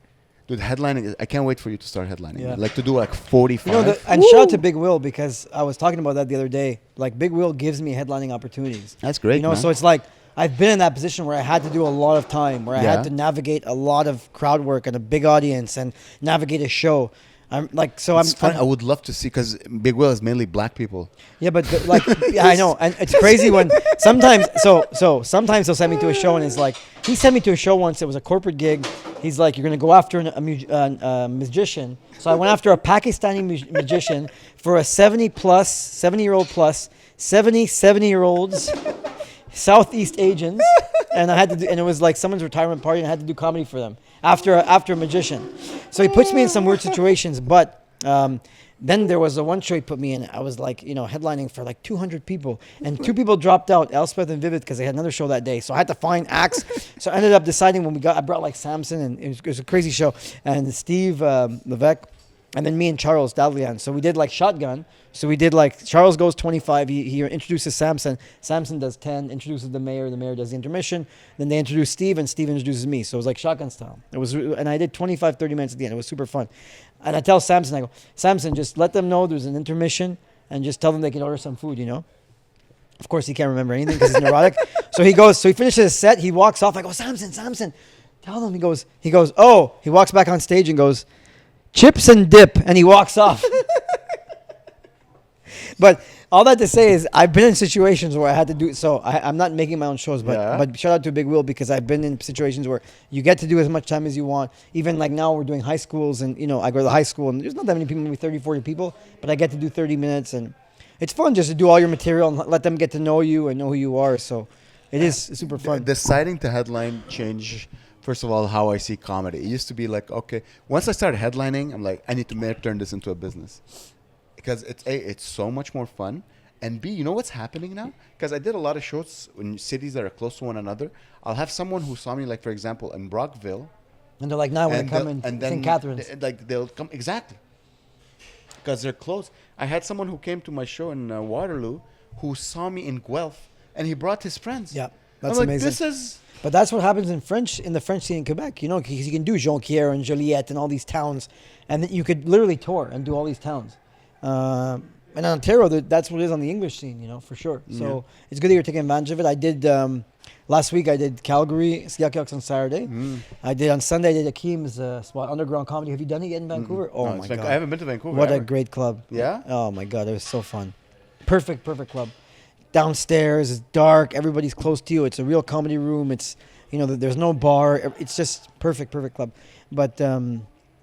Speaker 1: Dude, headlining, I can't wait for you to start headlining.
Speaker 2: Yeah.
Speaker 1: Like to do like 45.
Speaker 2: You know, and shout out to Big Will, because I was talking about that the other day. Like, Big Will gives me headlining opportunities.
Speaker 1: That's great,
Speaker 2: You know,
Speaker 1: man.
Speaker 2: so it's like I've been in that position where I had to do a lot of time, where I
Speaker 1: Yeah.
Speaker 2: had to navigate a lot of crowd work and a big audience and navigate a show. I'm like, so
Speaker 1: It's fun.
Speaker 2: I'm
Speaker 1: I would love to see, because Big Will is mainly black people.
Speaker 2: yeah, but like, yeah, I know, and it's crazy when sometimes, sometimes he'll send me to a show, and it's like, he sent me to a show once. It was a corporate gig. He's like, you're gonna go after a magician. So I went after a Pakistani magician for a 70-year-old plus 70-year-olds, Southeast Asians, and I had to do, and it was like someone's retirement party, and I had to do comedy for them after a magician. So he puts me in some weird situations, but then there was the one show he put me in. I was like, you know, headlining for like 200 people, and 2 people dropped out, Elspeth and Vivid, because they had another show that day. So I had to find acts. So I ended up deciding I brought like Samson, and it was a crazy show, and Steve Levesque, and then me and Charles Dadlian. So we did like shotgun. So we did like, Charles goes 25. He introduces Samson. Samson does 10, introduces the mayor. The mayor does the intermission. Then they introduce Steve, and Steve introduces me. So it was like shotgun style. And I did 25, 30 minutes at the end. It was super fun. And I tell Samson, I go, Samson, just let them know there's an intermission, and just tell them they can order some food, you know? Of course, he can't remember anything because he's neurotic. So he finishes his set. He walks off. I go, Samson, tell them. He goes, oh, he walks back on stage and goes, chips and dip. And he walks off. But all that to say is, I've been in situations where I had to do so. I'm not making my own shows, but shout out to Big Will, because I've been in situations where you get to do as much time as you want. Even like now, we're doing high schools, and you know, I go to the high school, and there's not that many people, maybe 30, 40 people, but I get to do 30 minutes, and it's fun just to do all your material and let them get to know you and know who you are. So it is super fun.
Speaker 1: Deciding to headline changed, first of all, how I see comedy. It used to be like, okay, once I started headlining, I'm like, I need to turn this into a business. Because it's so much more fun, and B, you know what's happening now? Because I did a lot of shows in cities that are close to one another. I'll have someone who saw me, like for example, in Brockville,
Speaker 2: and they're like, now when they come in St. Catharines,
Speaker 1: they'll come exactly because they're close. I had someone who came to my show in Waterloo who saw me in Guelph, and he brought his friends.
Speaker 2: Yeah, that's
Speaker 1: I'm like,
Speaker 2: amazing. But that's what happens in the French scene in Quebec, you know, because you can do Jonquière and Joliette and all these towns, and then you could literally tour and do all these towns. And in Ontario, that's what it is on the English scene, you know, for sure. So it's good that you're taking advantage of it. I did last week. I did Calgary, Skiakyuks on Saturday. I did on Sunday. I did Akeem's spot, Underground Comedy. Have you done it yet in Vancouver? Oh my god,
Speaker 1: I haven't been to Vancouver.
Speaker 2: What a great club!
Speaker 1: Yeah.
Speaker 2: Oh my god, it was so fun. Perfect club. Downstairs, it's dark. Everybody's close to you. It's a real comedy room. It's, you know, there's no bar. It's just perfect club. But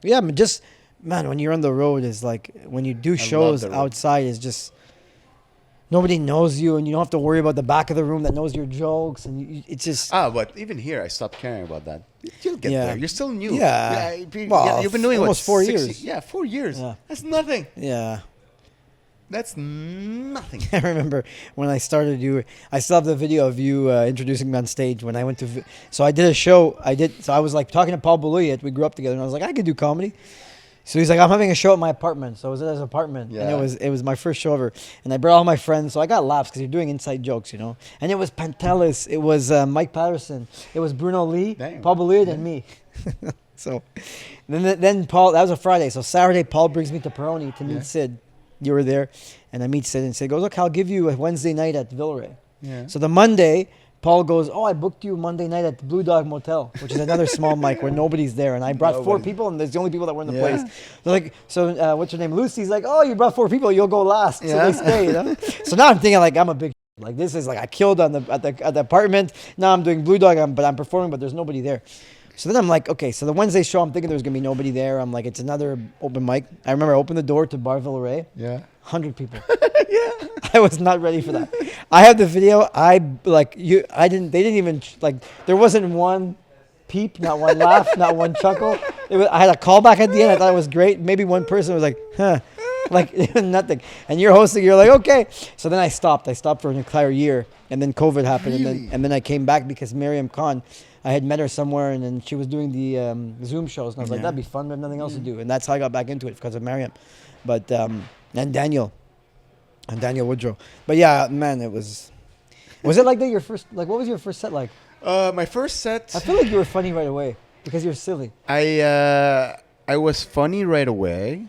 Speaker 2: yeah, just. Man, when you're on the road, is like when you do shows outside, is just nobody knows you, and you don't have to worry about the back of the room that knows your jokes, and it's just.
Speaker 1: But even here, I stopped caring about that. You'll get there. You're still new.
Speaker 2: Yeah.
Speaker 1: You've been doing
Speaker 2: almost 4 years.
Speaker 1: Yeah, 4 years.
Speaker 2: Yeah.
Speaker 1: That's nothing.
Speaker 2: Yeah.
Speaker 1: That's nothing.
Speaker 2: I remember when I started I still have the video of you introducing me on stage when I went to. So I did a show. So I was like talking to Paul Boulouillet. We grew up together, and I was like, I could do comedy. So he's like, I'm having a show at my apartment. So I was at his apartment, and it was my first show ever. And I brought all my friends, so I got laughs because you're doing inside jokes, you know. And it was Pantelis, it was Mike Patterson, it was Bruno Lee, Paul Boulouillet, and me. So then Paul, that was a Friday. So Saturday, Paul brings me to Peroni to meet Sid. You were there, and I meet Sid, and Sid goes, look, I'll give you a Wednesday night at Villeray. Yeah. So the Monday, Paul goes, oh, I booked you Monday night at the Blue Dog Motel, which is another small mic where nobody's there. And I brought 4 people, and there's the only people that were in the place. So what's her name? Lucy's like, oh, you brought 4 people, you'll go last. So they stay, you know? So now I'm thinking, like, I'm a big, like, this is like, I killed at the apartment. Now I'm doing Blue Dog, but I'm performing, but there's nobody there. So then I'm like, okay, so the Wednesday show, I'm thinking there's going to be nobody there. I'm like, it's another open mic. I remember I opened the door to Bar Villeray. Yeah. 100 people. Yeah. I was not ready for that. I have the video. They didn't even, like, there wasn't one peep, not one laugh, not one chuckle. I had a callback at the end. I thought it was great. Maybe one person was like, huh. Like, nothing. And you're hosting, you're like, okay. So then I stopped. I stopped for an entire year. And then COVID happened. Really? And then I came back because Miriam Khan, I had met her somewhere, and then she was doing the Zoom shows. And I was like, that'd be fun. We have nothing else to do. And that's how I got back into it, because of Miriam. But, and Daniel Woodrow. But yeah, man, it was it like that your first, like, what was your first set like?
Speaker 1: My first set.
Speaker 2: I feel like you were funny right away. Because you're silly.
Speaker 1: I was funny right away.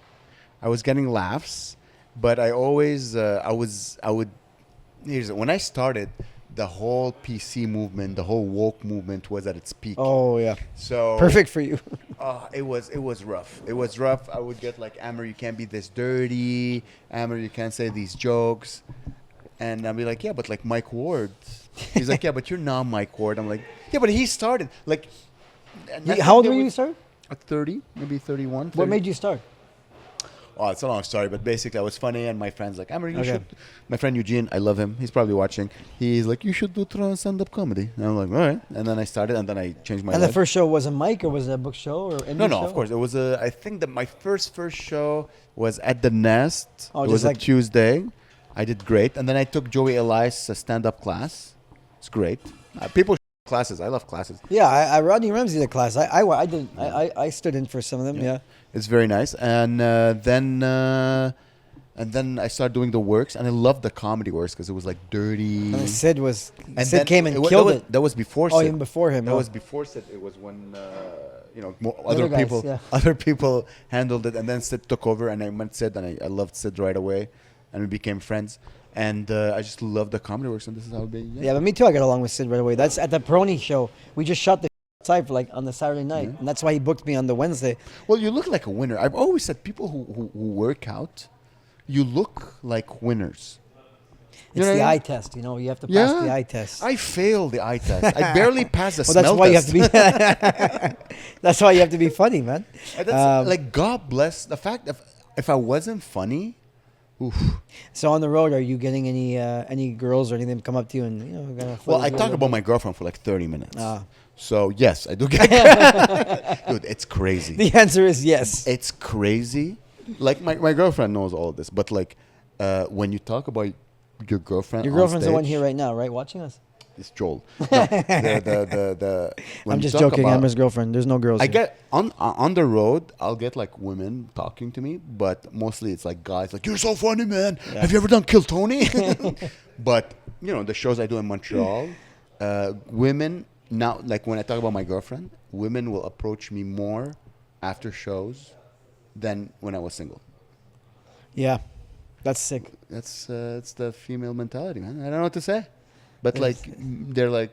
Speaker 1: I was getting laughs, but I always when I started, the whole PC movement, the whole woke movement was at its peak.
Speaker 2: Oh yeah.
Speaker 1: So
Speaker 2: Perfect for you.
Speaker 1: it was rough. It was rough. I would get like, Amer, you can't be this dirty. Amer, you can't say these jokes. And I'd be like, yeah, but like Mike Ward. He's like, yeah, but you're not Mike Ward. I'm like, yeah, but he started. Like,
Speaker 2: How old were you start?
Speaker 1: At 30, maybe 31. 30.
Speaker 2: What made you start?
Speaker 1: Oh, it's a long story, but basically I was funny, and my friend's like, Amer, you should. My friend Eugene, I love him. He's probably watching. He's like, you should do stand-up comedy. And I'm like, all right. And then I started, and then I changed my life.
Speaker 2: And the first show was a mic, or was it a book show, or indie
Speaker 1: No,
Speaker 2: show?
Speaker 1: of course. It was I think that my first show was at the Nest.
Speaker 2: Oh,
Speaker 1: it
Speaker 2: just
Speaker 1: was
Speaker 2: like
Speaker 1: a Tuesday. I did great. And then I took Joey Elias a stand-up class. It's great. People classes. I love classes.
Speaker 2: Yeah, I Rodney Ramsey did a class. I stood in for some of them. Yeah.
Speaker 1: It's very nice. And then I started doing the works, and I loved the comedy works because it was like dirty.
Speaker 2: And Sid
Speaker 1: then
Speaker 2: came and killed it.
Speaker 1: That was before Sid.
Speaker 2: Oh, even before him.
Speaker 1: That was before Sid. It was when
Speaker 2: Other
Speaker 1: other people handled it, and then Sid took over, and I met Sid, and I loved Sid right away, and we became friends. And I just loved the comedy works, and this is how it be.
Speaker 2: Yeah, but me too. I got along with Sid right away. That's at the Peroni show. We just shot the outside for like on the Saturday night, and that's why he booked me on the Wednesday.
Speaker 1: Well, you look like a winner. I've always said people who work out, you look like winners.
Speaker 2: It's the eye test, You have to pass the eye test.
Speaker 1: I failed the eye test. I barely passed the
Speaker 2: well,
Speaker 1: smell
Speaker 2: that's why
Speaker 1: test.
Speaker 2: You have to be. That's why you have to be funny, man.
Speaker 1: Like, God bless the fact that if I wasn't funny, oof.
Speaker 2: So on the road, are you getting any girls or anything come up to you and
Speaker 1: Well, I talk about my girlfriend for like 30 minutes.
Speaker 2: Ah.
Speaker 1: So yes, I do get. Dude, it's crazy.
Speaker 2: The answer is yes.
Speaker 1: It's crazy. Like my girlfriend knows all of this, but like when you talk about your girlfriend,
Speaker 2: your girlfriend's
Speaker 1: on stage,
Speaker 2: the one here right now, right, watching us.
Speaker 1: It's Joel. No,
Speaker 2: I'm just joking. Amer's girlfriend. There's no girls.
Speaker 1: I
Speaker 2: here.
Speaker 1: get on the road. I'll get like women talking to me, but mostly it's like guys. Like, you're so funny, man. Yeah. Have you ever done Kill Tony? But the shows I do in Montreal, women now, like when I talk about my girlfriend, women will approach me more after shows than when I was single.
Speaker 2: Yeah, that's sick.
Speaker 1: That's it's the female mentality, man. I don't know what to say. But like they're like,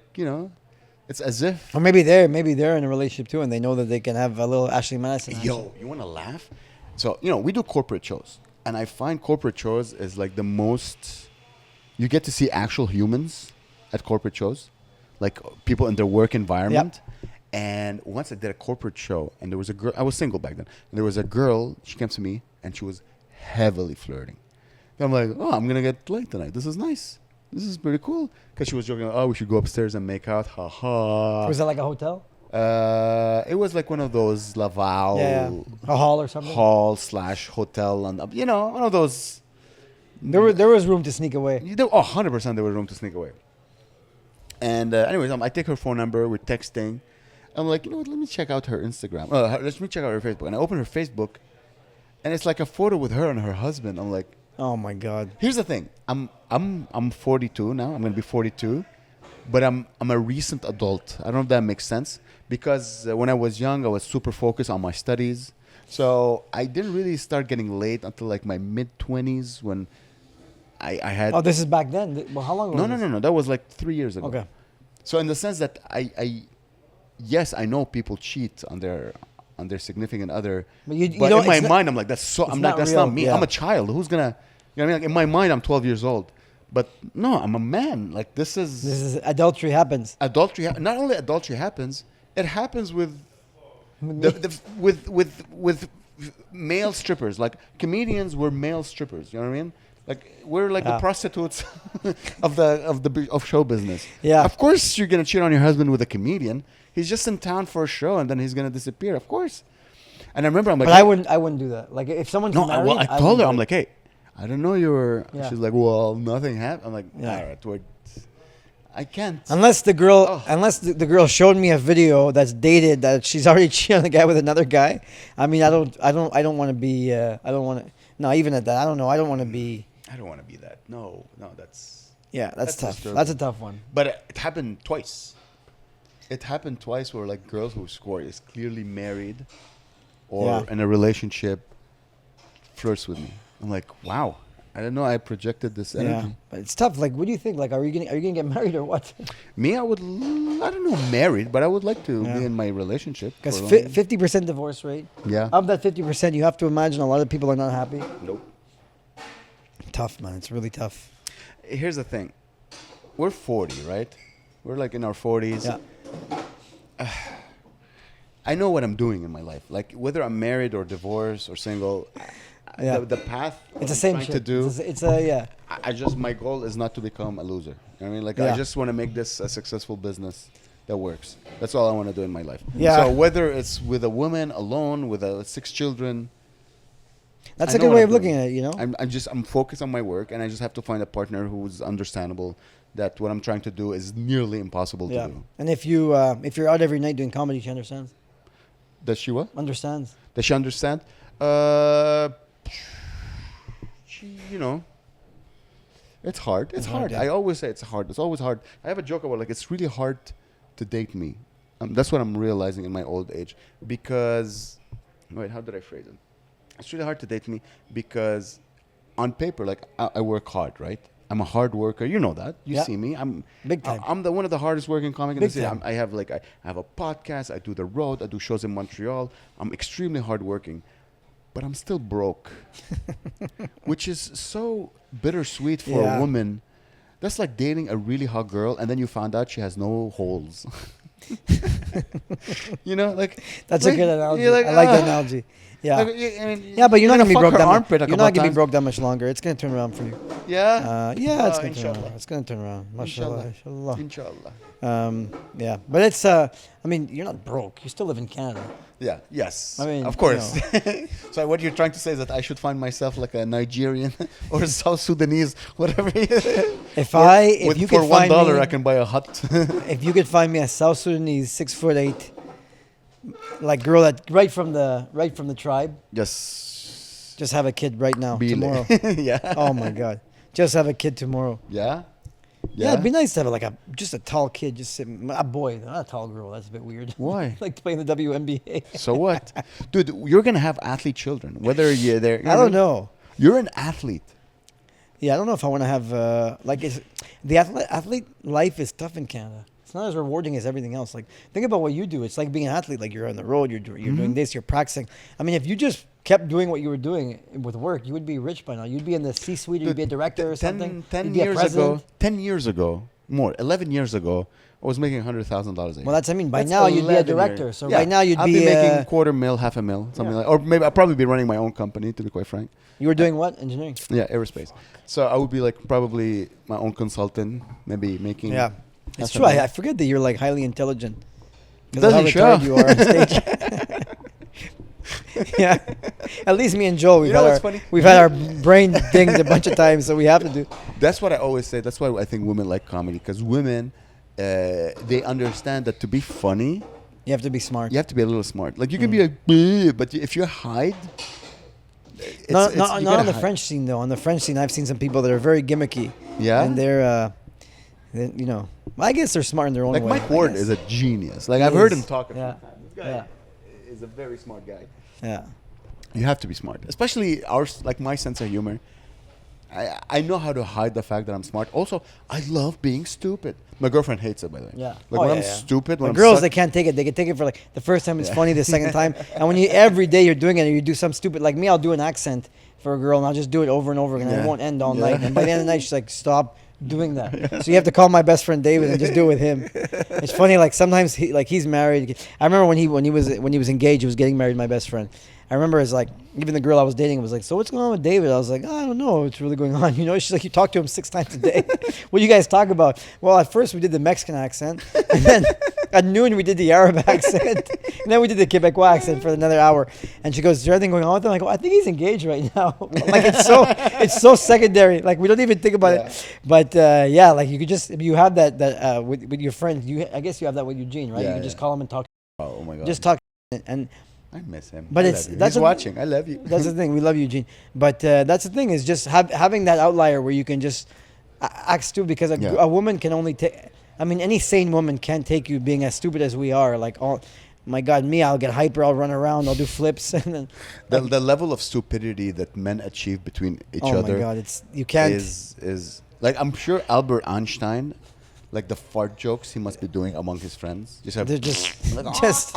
Speaker 1: it's as if.
Speaker 2: Or maybe they're in a relationship too, and they know that they can have a little Ashley Madison.
Speaker 1: Yo, you want to laugh? So we do corporate shows, and I find corporate shows is like the most. You get to see actual humans at corporate shows, like people in their work environment. Yep. And once I did a corporate show, and there was a girl. I was single back then, and there was a girl. She came to me, and she was heavily flirting. And I'm like, oh, I'm gonna get laid tonight. This is nice. This is pretty cool. Because she was joking, oh, we should go upstairs and make out. Ha ha.
Speaker 2: Was that like a hotel?
Speaker 1: It was like one of those Laval.
Speaker 2: Yeah. A hall or something?
Speaker 1: Hall/hotel. And, one of those.
Speaker 2: There was room to sneak away.
Speaker 1: 100% there was room to sneak away. And anyways, I take her phone number. We're texting. I'm like, what? Let me check out her Instagram. Let me check out her Facebook. And I open her Facebook. And it's like a photo with her and her husband. I'm like,
Speaker 2: oh my God.
Speaker 1: Here's the thing. I'm 42 now. I'm gonna be 42, but I'm a recent adult. I don't know if that makes sense because when I was young, I was super focused on my studies. So I didn't really start getting laid until like my mid-20s when I had.
Speaker 2: Oh, this is back then. Well, how long ago?
Speaker 1: No. That was like 3 years ago.
Speaker 2: Okay.
Speaker 1: So in the sense that yes, I know people cheat on their significant other, but in my mind, I'm like, that's not me. Yeah. I'm a child. Who's gonna? You know what I mean? Like in my mind, I'm 12 years old, but no, I'm a man. Like this is
Speaker 2: adultery happens.
Speaker 1: Not only adultery happens, it happens with with male strippers. Like comedians were male strippers. You know what I mean? Like we're like the prostitutes of show business.
Speaker 2: Yeah.
Speaker 1: Of course, you're gonna cheat on your husband with a comedian. He's just in town for a show, and then he's gonna disappear. Of course. And I remember I'm like,
Speaker 2: but I wouldn't do that. Like if someone's married,
Speaker 1: well, I told her, I'm like, hey, I don't know you were. Yeah. She's like, well, nothing happened. I'm like, all right, I can't.
Speaker 2: Unless the girl showed me a video that's dated that she's already cheating on the guy with another guy. I mean, I don't want to be. I don't want to. No, even at that, I don't know. I don't want to be.
Speaker 1: I don't want to be that. No, that's.
Speaker 2: Yeah, that's tough. Disturbing. That's a tough one.
Speaker 1: But it happened twice. it happened twice where like girls who score is clearly married or
Speaker 2: Yeah.
Speaker 1: in a relationship flirts with me. I'm like, wow, I didn't know I projected this energy.
Speaker 2: Yeah, but it's tough. Like, what do you think? Like, are you gonna get married or what?
Speaker 1: Me, I don't know, married, but I would like to
Speaker 2: Yeah.
Speaker 1: be in my relationship.
Speaker 2: Because
Speaker 1: for a long-
Speaker 2: 50% divorce rate.
Speaker 1: Yeah.
Speaker 2: Of that 50%, you have to imagine a lot of people are not happy.
Speaker 1: Nope.
Speaker 2: Tough, man. It's really tough.
Speaker 1: Here's the thing. We're 40, right? We're like in our 40s.
Speaker 2: Yeah.
Speaker 1: I know what I'm doing in my life. Like whether I'm married or divorced or single,
Speaker 2: Yeah.
Speaker 1: the path
Speaker 2: It's the
Speaker 1: I'm
Speaker 2: same
Speaker 1: trying
Speaker 2: shit.
Speaker 1: to do.
Speaker 2: It's a yeah.
Speaker 1: I just my goal is not to become a loser. You know what I mean? Like
Speaker 2: Yeah.
Speaker 1: I just want to make this a successful business that works. That's all I want to do in my life.
Speaker 2: Yeah.
Speaker 1: So whether it's with a woman alone, with 6 children,
Speaker 2: That's
Speaker 1: I
Speaker 2: a
Speaker 1: know
Speaker 2: good
Speaker 1: what
Speaker 2: way
Speaker 1: I'm
Speaker 2: of looking
Speaker 1: doing.
Speaker 2: at it, you know?
Speaker 1: I'm focused on my work, and I just have to find a partner who's understandable. That what I'm trying to do is nearly impossible
Speaker 2: Yeah.
Speaker 1: to do.
Speaker 2: And if you're out every night doing comedy, she understands.
Speaker 1: Does she what?
Speaker 2: Understands.
Speaker 1: Does she understand? She, it's hard. It's hard.
Speaker 2: yeah.
Speaker 1: I always say it's hard. It's always hard. I have a joke about like it's really hard to date me. That's what I'm realizing in my old age. Because, wait, how did I phrase it? It's really hard to date me because on paper, like I work hard, right? I'm a hard worker. You know that. You
Speaker 2: Yeah.
Speaker 1: see me. I'm
Speaker 2: Big time.
Speaker 1: I'm one of the hardest working comics in
Speaker 2: Big
Speaker 1: the city.
Speaker 2: time.
Speaker 1: I have a podcast. I do the road. I do shows in Montreal. I'm extremely hardworking, but I'm still broke, which is so bittersweet for
Speaker 2: Yeah.
Speaker 1: a woman. That's like dating a really hot girl, and then you found out she has no holes. Like
Speaker 2: That's
Speaker 1: like,
Speaker 2: a good analogy.
Speaker 1: you're like,
Speaker 2: I like that
Speaker 1: "Ah."
Speaker 2: analogy. Yeah.
Speaker 1: Like, I mean,
Speaker 2: Yeah, but you're not gonna be broke that much.
Speaker 1: You're
Speaker 2: You're not gonna be broke that much longer. It's gonna turn around for you.
Speaker 1: Yeah.
Speaker 2: Yeah, it's gonna turn
Speaker 1: inshallah.
Speaker 2: around. It's gonna turn around. Mashallah. Inshallah.
Speaker 1: Inshallah.
Speaker 2: Yeah, but it's. I mean, you're not broke. You still live in Canada.
Speaker 1: Yeah. Yes.
Speaker 2: I mean,
Speaker 1: of course. So what you're trying to say is that I should find myself like a Nigerian or South Sudanese, whatever.
Speaker 2: If you
Speaker 1: for
Speaker 2: could find
Speaker 1: $1,
Speaker 2: me,
Speaker 1: I can buy a hut.
Speaker 2: if you could find me a South Sudanese 6'8", like girl that right from the tribe,
Speaker 1: Just
Speaker 2: just have a kid right now,
Speaker 1: be
Speaker 2: tomorrow.
Speaker 1: Yeah.
Speaker 2: Oh my God, just have a kid tomorrow.
Speaker 1: Yeah.
Speaker 2: Yeah, it'd be nice to have just a tall kid, just sitting, a boy, not a tall girl. That's a bit weird.
Speaker 1: Why?
Speaker 2: Like to play in the WNBA.
Speaker 1: So what, dude? You're gonna have athlete children, whether you're there.
Speaker 2: I don't know.
Speaker 1: You're an athlete.
Speaker 2: Yeah, I don't know if I want to have the athlete life is tough in Canada. It's not as rewarding as everything else. Like think about what you do. It's like being an athlete. Like you're on the road. You're doing this. You're practicing. I mean, if you just kept doing what you were doing with work, you would be rich by now. You'd be in the C-suite. You'd be a director or something.
Speaker 1: 10
Speaker 2: You'd be a
Speaker 1: years
Speaker 2: president.
Speaker 1: ago, 10 years ago, more, 11 years ago, I was making $100,000 a year.
Speaker 2: Well, that's by
Speaker 1: That's
Speaker 2: now you'd be a
Speaker 1: 11
Speaker 2: director.
Speaker 1: years.
Speaker 2: So
Speaker 1: Yeah,
Speaker 2: right now you'd
Speaker 1: I'd
Speaker 2: be,
Speaker 1: be making $250,000, $500,000, something like, or maybe I'd probably be running my own company, to be quite frank.
Speaker 2: You were doing what? Engineering.
Speaker 1: Yeah, aerospace. So I would be like probably my own consultant, maybe making.
Speaker 2: Yeah, it's
Speaker 1: $500,000.
Speaker 2: true. I forget that you're like highly intelligent. Because
Speaker 1: Doesn't
Speaker 2: how retarded
Speaker 1: show.
Speaker 2: you are on stage. Yeah, at least me and Joel, we've
Speaker 1: You know
Speaker 2: had
Speaker 1: what's
Speaker 2: our
Speaker 1: funny?
Speaker 2: we've had our brain dinged a bunch of times, so we have to do.
Speaker 1: That's what I always say. That's why I think women like comedy, because women, they understand that to be funny,
Speaker 2: You have to be smart.
Speaker 1: you have to be a little smart. Like you can be like, "Bleh," but if you hide,
Speaker 2: Not
Speaker 1: you
Speaker 2: on
Speaker 1: gotta
Speaker 2: the
Speaker 1: hide.
Speaker 2: French scene though. On the French scene, I've seen some people that are very gimmicky.
Speaker 1: Yeah?
Speaker 2: and they're well, I guess they're smart in their own
Speaker 1: Like
Speaker 2: way.
Speaker 1: Mike
Speaker 2: I
Speaker 1: Ward
Speaker 2: guess.
Speaker 1: is a genius. Like
Speaker 2: He
Speaker 1: I've heard
Speaker 2: is.
Speaker 1: him talk a few
Speaker 2: Yeah.
Speaker 1: times. This guy
Speaker 2: Yeah.
Speaker 1: is a very smart guy.
Speaker 2: Yeah.
Speaker 1: You have to be smart, especially my sense of humor. I know how to hide the fact that I'm smart. Also, I love being stupid. My girlfriend hates it, by the way.
Speaker 2: Yeah.
Speaker 1: Like when I'm stupid, when
Speaker 2: The
Speaker 1: I'm
Speaker 2: girls,
Speaker 1: suck-
Speaker 2: they can't take it. They can take it for like the first time it's funny, the second time, and when you every day you're doing it, and you do some stupid like me, I'll do an accent for a girl, and I'll just do it over and over again, and
Speaker 1: Yeah.
Speaker 2: it won't end all
Speaker 1: Yeah.
Speaker 2: night. And by the end of the night, she's like, "Stop doing that." So you have to call my best friend David and just do it with him. It's funny. Like sometimes he's married. I remember when he was engaged, he was getting married. My best friend. I remember it's like even the girl I was dating was like, "So what's going on with David?" I was like, "I don't know what's really going on." She's like, "You talk to him 6 times a day." What do you guys talk about? Well, at first we did the Mexican accent, and then at noon we did the Arab accent, and then we did the Quebecois accent for another hour. And she goes, "Is there anything going on with him?" I go, "I think he's engaged right now." Like it's so secondary. Like we don't even think about it. But yeah, like you could just if you have that with your friends, I guess you have that with Eugene, right?
Speaker 1: Yeah,
Speaker 2: you can just
Speaker 1: yeah.
Speaker 2: call him and talk.
Speaker 1: Oh my god.
Speaker 2: Just talk and.
Speaker 1: I miss him.
Speaker 2: But
Speaker 1: I
Speaker 2: it's-
Speaker 1: love you.
Speaker 2: that's
Speaker 1: He's
Speaker 2: a-
Speaker 1: watching. I love you.
Speaker 2: That's the thing. We love you, Eugene. But that's the thing is just having that outlier where you can just act stupid because
Speaker 1: Yeah.
Speaker 2: a woman can only take. I mean, any sane woman can't take you being as stupid as we are. Like, oh my God, me, I'll get hyper, I'll run around, I'll do flips, and then
Speaker 1: The level of stupidity that men achieve between each other.
Speaker 2: Oh my God, you can't.
Speaker 1: Is like, I'm sure Albert Einstein, like the fart jokes he must be doing among his friends.
Speaker 2: They're just,
Speaker 1: like,
Speaker 2: just.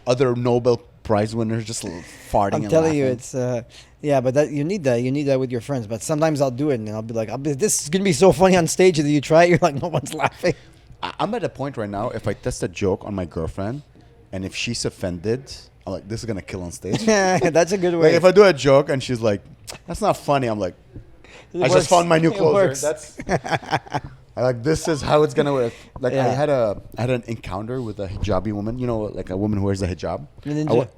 Speaker 1: other Nobel Prize winners just farting.
Speaker 2: I'm
Speaker 1: and
Speaker 2: telling you,
Speaker 1: laughing.
Speaker 2: it's yeah, but you need that with your friends. But sometimes I'll do it, and I'll be like, this is gonna be so funny on stage. And then you try it, you're like, no one's laughing.
Speaker 1: I'm at a point right now. If I test a joke on my girlfriend, and if she's offended, I'm like, this is gonna kill on stage.
Speaker 2: That's a good way.
Speaker 1: Like if I do a joke and she's like, that's not funny, I'm like, I just found my new closer. That's I like, this is how it's gonna work. Like I had an encounter with a hijabi woman, like a woman who wears a hijab.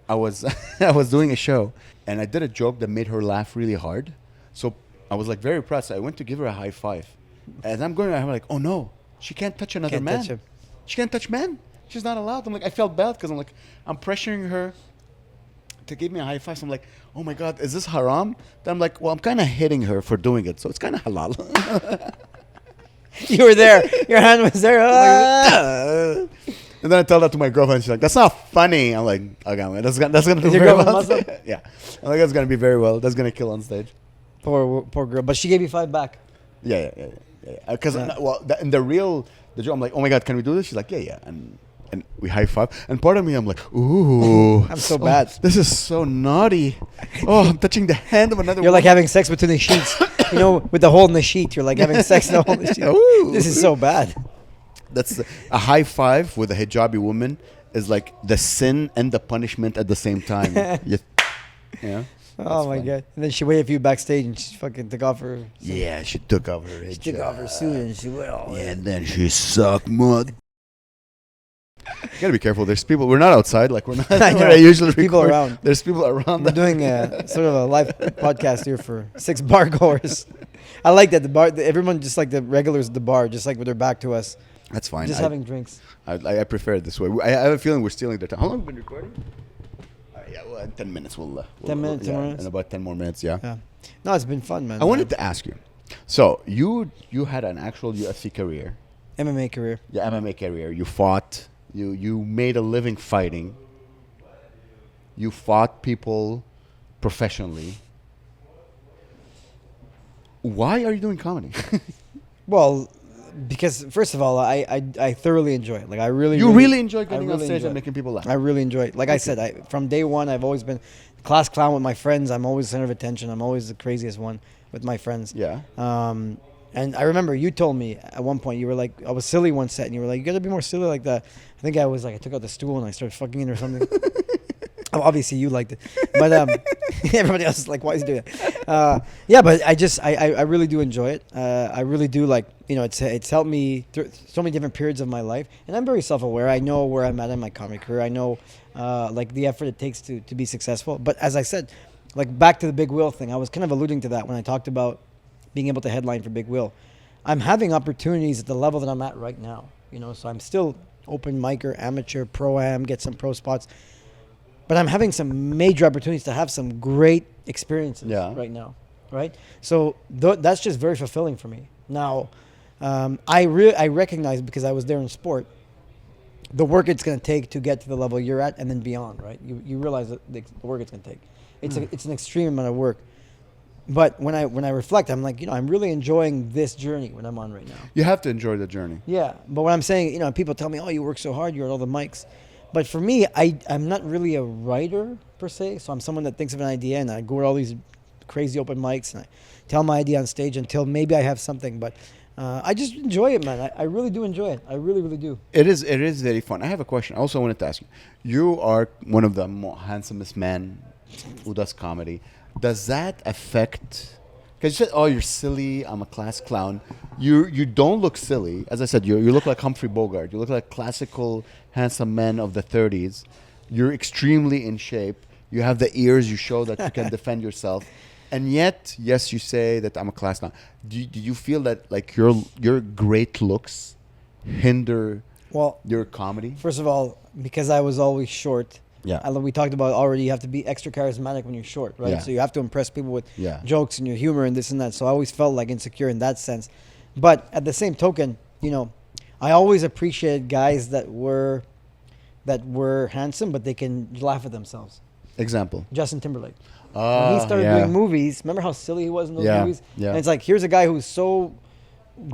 Speaker 1: I was I was doing a show and I did a joke that made her laugh really hard. So I was like very impressed. I went to give her a high five. And I'm going around, I'm like, oh no, she can't touch another man. Touch him. She can't touch men. She's not allowed. I'm like, I felt bad because I'm pressuring her to give me a high five. So I'm like, oh my God, is this haram? Then I'm like, well, I'm kind of hitting her for doing it. So it's kind of halal.
Speaker 2: You were there. Your hand was there.
Speaker 1: And then I tell that to my girlfriend. She's like, that's not funny. I'm like, okay, man, that's gonna do
Speaker 2: your
Speaker 1: very well.
Speaker 2: Muslim?
Speaker 1: Yeah. I'm like, that's gonna be very well. That's gonna kill on stage.
Speaker 2: Poor girl. But she gave you 5 back.
Speaker 1: Yeah. Because in the joke, I'm like, oh my God, can we do this? She's like, yeah. And we high five. And part of me, I'm like, ooh.
Speaker 2: I'm so bad.
Speaker 1: This is so naughty. Oh, I'm touching the hand of another
Speaker 2: You're like having sex between the sheets. With the hole in the sheet. You're like having sex in the hole in the sheet.
Speaker 1: Ooh.
Speaker 2: This is so bad.
Speaker 1: That's a high five with a hijabi woman is like the sin and the punishment at the same time. Yeah.
Speaker 2: Oh my God. And then she waited for you backstage and she fucking took off her.
Speaker 1: Yeah, she took off her hijab.
Speaker 2: She took off her suit and she went all
Speaker 1: and then she sucked mud. You gotta be careful. There's people. We're not outside. Like we're not. I usually
Speaker 2: people around.
Speaker 1: There's people around.
Speaker 2: We're doing sort of a live podcast here for 6 bar goers. I like that the bar. Everyone just like the regulars at the bar, just like with their back to us.
Speaker 1: That's fine.
Speaker 2: Just having drinks.
Speaker 1: I prefer it this way. I have a feeling we're stealing their time. How long have we been recording? Yeah, well, in 10 minutes.
Speaker 2: 10 minutes.
Speaker 1: In about 10 more minutes. Yeah.
Speaker 2: No, it's been fun, man.
Speaker 1: I wanted to ask you. So you had an actual UFC career.
Speaker 2: MMA career.
Speaker 1: Yeah, MMA career. You fought. You made a living fighting. You fought people professionally. Why are you doing comedy?
Speaker 2: Well, because first of all, I thoroughly enjoy it. Like I really
Speaker 1: enjoy getting on stage and making people laugh.
Speaker 2: I really enjoy it. Like I said, from day one, I've always been class clown with my friends. I'm always the center of attention. I'm always the craziest one with my friends.
Speaker 1: Yeah.
Speaker 2: And I remember you told me at one point, you were like, I was silly one set, and you were like, you gotta be more silly like that. I think I was like, I took out the stool and I started fucking it or something. Obviously you liked it, but everybody else is like, why is he doing that? Yeah, but I really do enjoy it. I really do like, it's helped me through so many different periods of my life, and I'm very self-aware. I know where I'm at in my comedy career. I know like the effort it takes to be successful. But as I said, like back to the Big Will thing, I was kind of alluding to that when I talked about being able to headline for Big Will. I'm having opportunities at the level that I'm at right now, so I'm still open micer, amateur, pro-am, get some pro spots. But I'm having some major opportunities to have some great experiences right now, right? So that's just very fulfilling for me. Now, I recognize, because I was there in sport, the work it's going to take to get to the level you're at and then beyond, right? You realize that the work it's going to take. It's an extreme amount of work. But when I reflect, I'm like, I'm really enjoying this journey when I'm on right now.
Speaker 1: You have to enjoy the journey.
Speaker 2: Yeah. But when I'm saying, people tell me, oh, you work so hard, you're at all the mics. But for me, I'm not really a writer per se. So I'm someone that thinks of an idea and I go to all these crazy open mics and I tell my idea on stage until maybe I have something. But I just enjoy it, man. I really do enjoy it. I really, really do. It
Speaker 1: is very fun. I have a question. Also, I wanted to ask you. You are one of the more handsomest men who does comedy. Does that affect... Because you said, oh, you're silly, I'm a class clown. You don't look silly. As I said, you look like Humphrey Bogart. You look like classical, handsome men of the 30s. You're extremely in shape. You have the ears. You show that you can defend yourself. And yet, yes, you say that I'm a class clown. Do you feel that like your great looks hinder your comedy?
Speaker 2: First of all, because I was always short...
Speaker 1: Yeah,
Speaker 2: we talked about already. You have to be extra charismatic when you're short, right?
Speaker 1: Yeah.
Speaker 2: So you have to impress people with jokes and your humor and this and that. So I always felt like insecure in that sense. But at the same token, I always appreciated guys that were handsome, but they can laugh at themselves.
Speaker 1: Example.
Speaker 2: Justin Timberlake. When he started doing movies, remember how silly he was in those movies?
Speaker 1: Yeah.
Speaker 2: And it's like, here's a guy who's so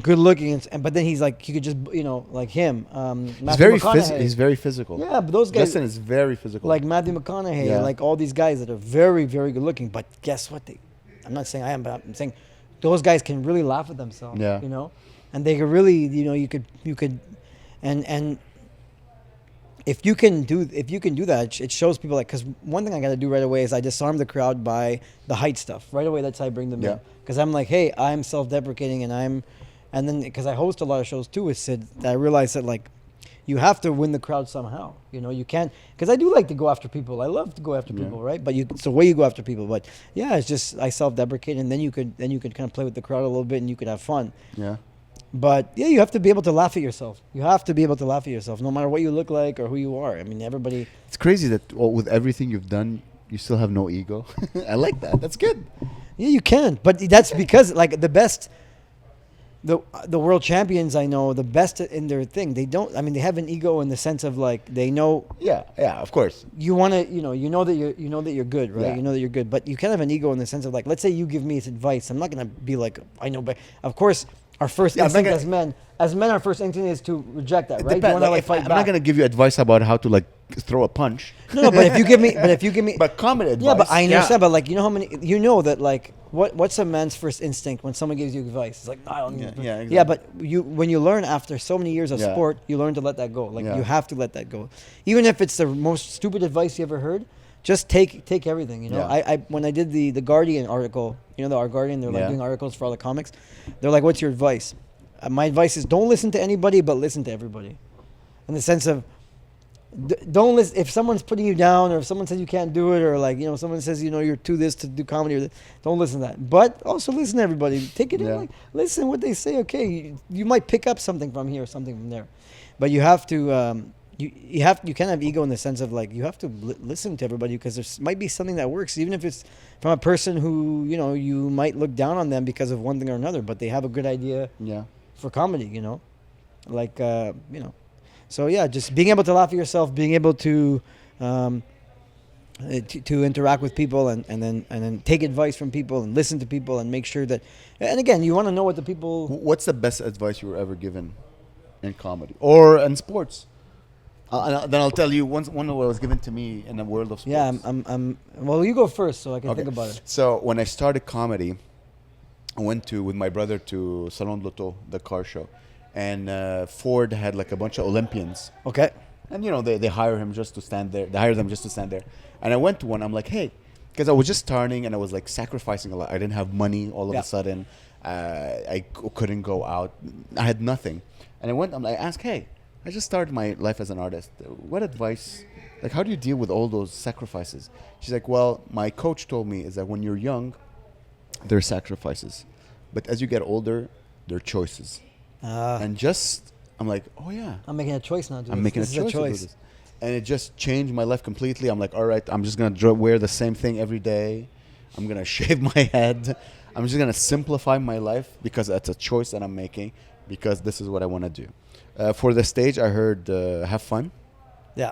Speaker 2: good looking, but then he's like, you could just, like him.
Speaker 1: He's very physical.
Speaker 2: Yeah, but those guys.
Speaker 1: Justin is very physical.
Speaker 2: Like Matthew McConaughey, like all these guys that are very, very good looking. But guess what? I'm not saying I am, but I'm saying those guys can really laugh at themselves.
Speaker 1: Yeah.
Speaker 2: And they could really, you could, and if you can do that, it shows people because one thing I got to do right away is I disarm the crowd by the height stuff right away. That's how I bring them in, because I'm like, hey, I'm self-deprecating, and then because I host a lot of shows too with Sid, I realized that like you have to win the crowd somehow. You can't, because I do like to go after people. I love to go after people, right? But it's the way you go after people. But yeah, it's just I self-deprecate, and then you could kind of play with the crowd a little bit, and you could have fun.
Speaker 1: Yeah.
Speaker 2: But yeah, you have to be able to laugh at yourself. You have to be able to laugh at yourself, no matter what you look like or who you are. I mean, everybody.
Speaker 1: It's crazy that with everything you've done, you still have no ego. I like that. That's good.
Speaker 2: Yeah, you can, but that's because like the best, the world champions I know, the best in their thing. They don't. I mean, they have an ego in the sense of like they know.
Speaker 1: Yeah, of course.
Speaker 2: You want to, you know that you're good, right?
Speaker 1: Yeah.
Speaker 2: You know that you're good, but you kind of have an ego in the sense of like, let's say you give me advice. I'm not gonna be like, I know, but of course. Our first instinct as men, our first instinct is to reject that, right?
Speaker 1: Depends. I'm not gonna give you advice about how to like throw a punch.
Speaker 2: No, but if you give me,
Speaker 1: but common advice.
Speaker 2: Yeah, but I understand. But like, how many, that like, what's a man's first instinct when someone gives you advice? It's like, I don't.
Speaker 1: Exactly.
Speaker 2: Yeah, but when you learn after so many years of sport, you learn to let that go. Like you have to let that go, even if it's the most stupid advice you ever heard. Just take everything, I when I did the Guardian article, our Guardian, they're like doing articles for all the comics. They're like, what's your advice? My advice is don't listen to anybody, but listen to everybody. In the sense of, don't listen if someone's putting you down, or if someone says you can't do it, or like someone says you're too this to do comedy. Or don't listen to that, but also listen to everybody. Take it in, like listen what they say. Okay, you might pick up something from here, something from there, but you have to. You can't have ego in the sense of like you have to listen to everybody, because there might be something that works, even if it's from a person who you might look down on them because of one thing or another, but they have a good idea for comedy, like so yeah, just being able to laugh at yourself, being able to interact with people, and then take advice from people and listen to people and make sure that, and again, you want to know what the people.
Speaker 1: What's the best advice you were ever given in comedy or in sports? Then I'll tell you one that was given to me in the world of sports.
Speaker 2: Yeah, well, you go first so I can think about it.
Speaker 1: So when I started comedy, I went with my brother to Salon de l'Auto, the car show, and Ford had like a bunch of Olympians.
Speaker 2: Okay.
Speaker 1: And they hire him just to stand there. They hire them just to stand there. And I went to one. I'm like, hey, because I was just starting and I was like sacrificing a lot. I didn't have money all of a sudden. I couldn't go out. I had nothing. And I asked, hey, I just started my life as an artist. What advice, like how do you deal with all those sacrifices? She's like, well, my coach told me is that when you're young, there are sacrifices. But as you get older, there are choices. And I'm like, oh yeah.
Speaker 2: I'm making a choice now.
Speaker 1: I'm making a choice to do this. And it just changed my life completely. I'm like, all right, I'm just going to wear the same thing every day. I'm going to shave my head. I'm just going to simplify my life because that's a choice that I'm making, because this is what I want to do. For the stage, I heard have fun.
Speaker 2: Yeah.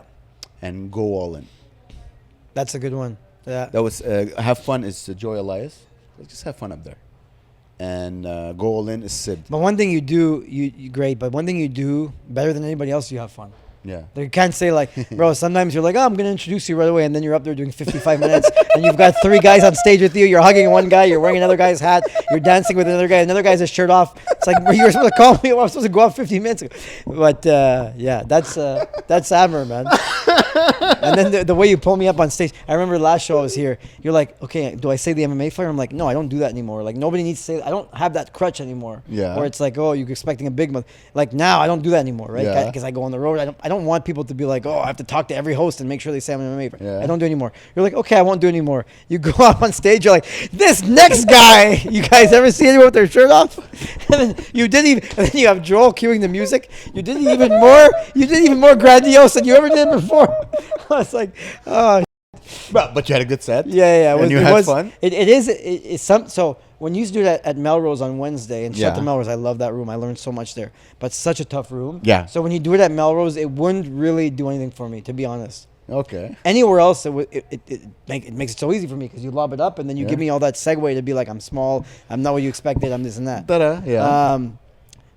Speaker 1: And go all in.
Speaker 2: That's a good one. Yeah.
Speaker 1: That was have fun is Joy Elias. Just have fun up there. And go all in is Sid.
Speaker 2: But one thing you do, you great. But one thing you do better than anybody else, you have fun.
Speaker 1: Yeah.
Speaker 2: You can't say like, bro, sometimes you're like, oh, I'm going to introduce you right away. And then you're up there doing 55 minutes. And you've got 3 guys on stage with you. You're hugging one guy. You're wearing another guy's hat. You're dancing with another guy. Another guy's his shirt off. It's like, you were supposed to call me. I'm supposed to go out 15 minutes ago. But yeah, that's Amer, man. And then the way you pull me up on stage. I remember the last show I was here. You're like, okay, do I say the MMA fighter? I'm like, no, I don't do that anymore. Like, nobody needs to say that. I don't have that crutch anymore.
Speaker 1: Yeah.
Speaker 2: Where it's like, oh, you're expecting a big month. Like, now I don't do that anymore, right?
Speaker 1: Yeah.
Speaker 2: Because I go on the road. I don't want people to be like, oh, I have to talk to every host and make sure they say I'm an MMA fighter.
Speaker 1: Yeah.
Speaker 2: I don't do anymore. You're like, okay, I won't do anymore. You go up on stage. You're like, this next guy. You guys ever see anyone with their shirt off? And then and then you have Joel cueing the music. You did even more grandiose than you ever did before. I was like, oh.
Speaker 1: But you had a good set.
Speaker 2: Yeah.
Speaker 1: And you had fun.
Speaker 2: It's some. So when you used to do that at Melrose on Wednesday, and shout out to Melrose, I love that room. I learned so much there. But it's such a tough room.
Speaker 1: Yeah.
Speaker 2: So when you do it at Melrose, it wouldn't really do anything for me, to be honest.
Speaker 1: Okay.
Speaker 2: Anywhere else, it makes it so easy for me because you lob it up and then you give me all that segue to be like, I'm small, I'm not what you expected, I'm this and that.
Speaker 1: Yeah.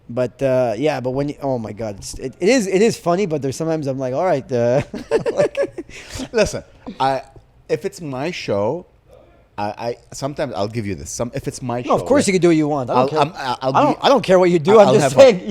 Speaker 2: But when you, oh my God, it is funny, but there's sometimes I'm like, all right, like,
Speaker 1: listen, if it's my show, I sometimes I'll give you this. If it's my show,
Speaker 2: of course you can do what you want. I don't care what you do.
Speaker 1: I'll
Speaker 2: I'm just saying,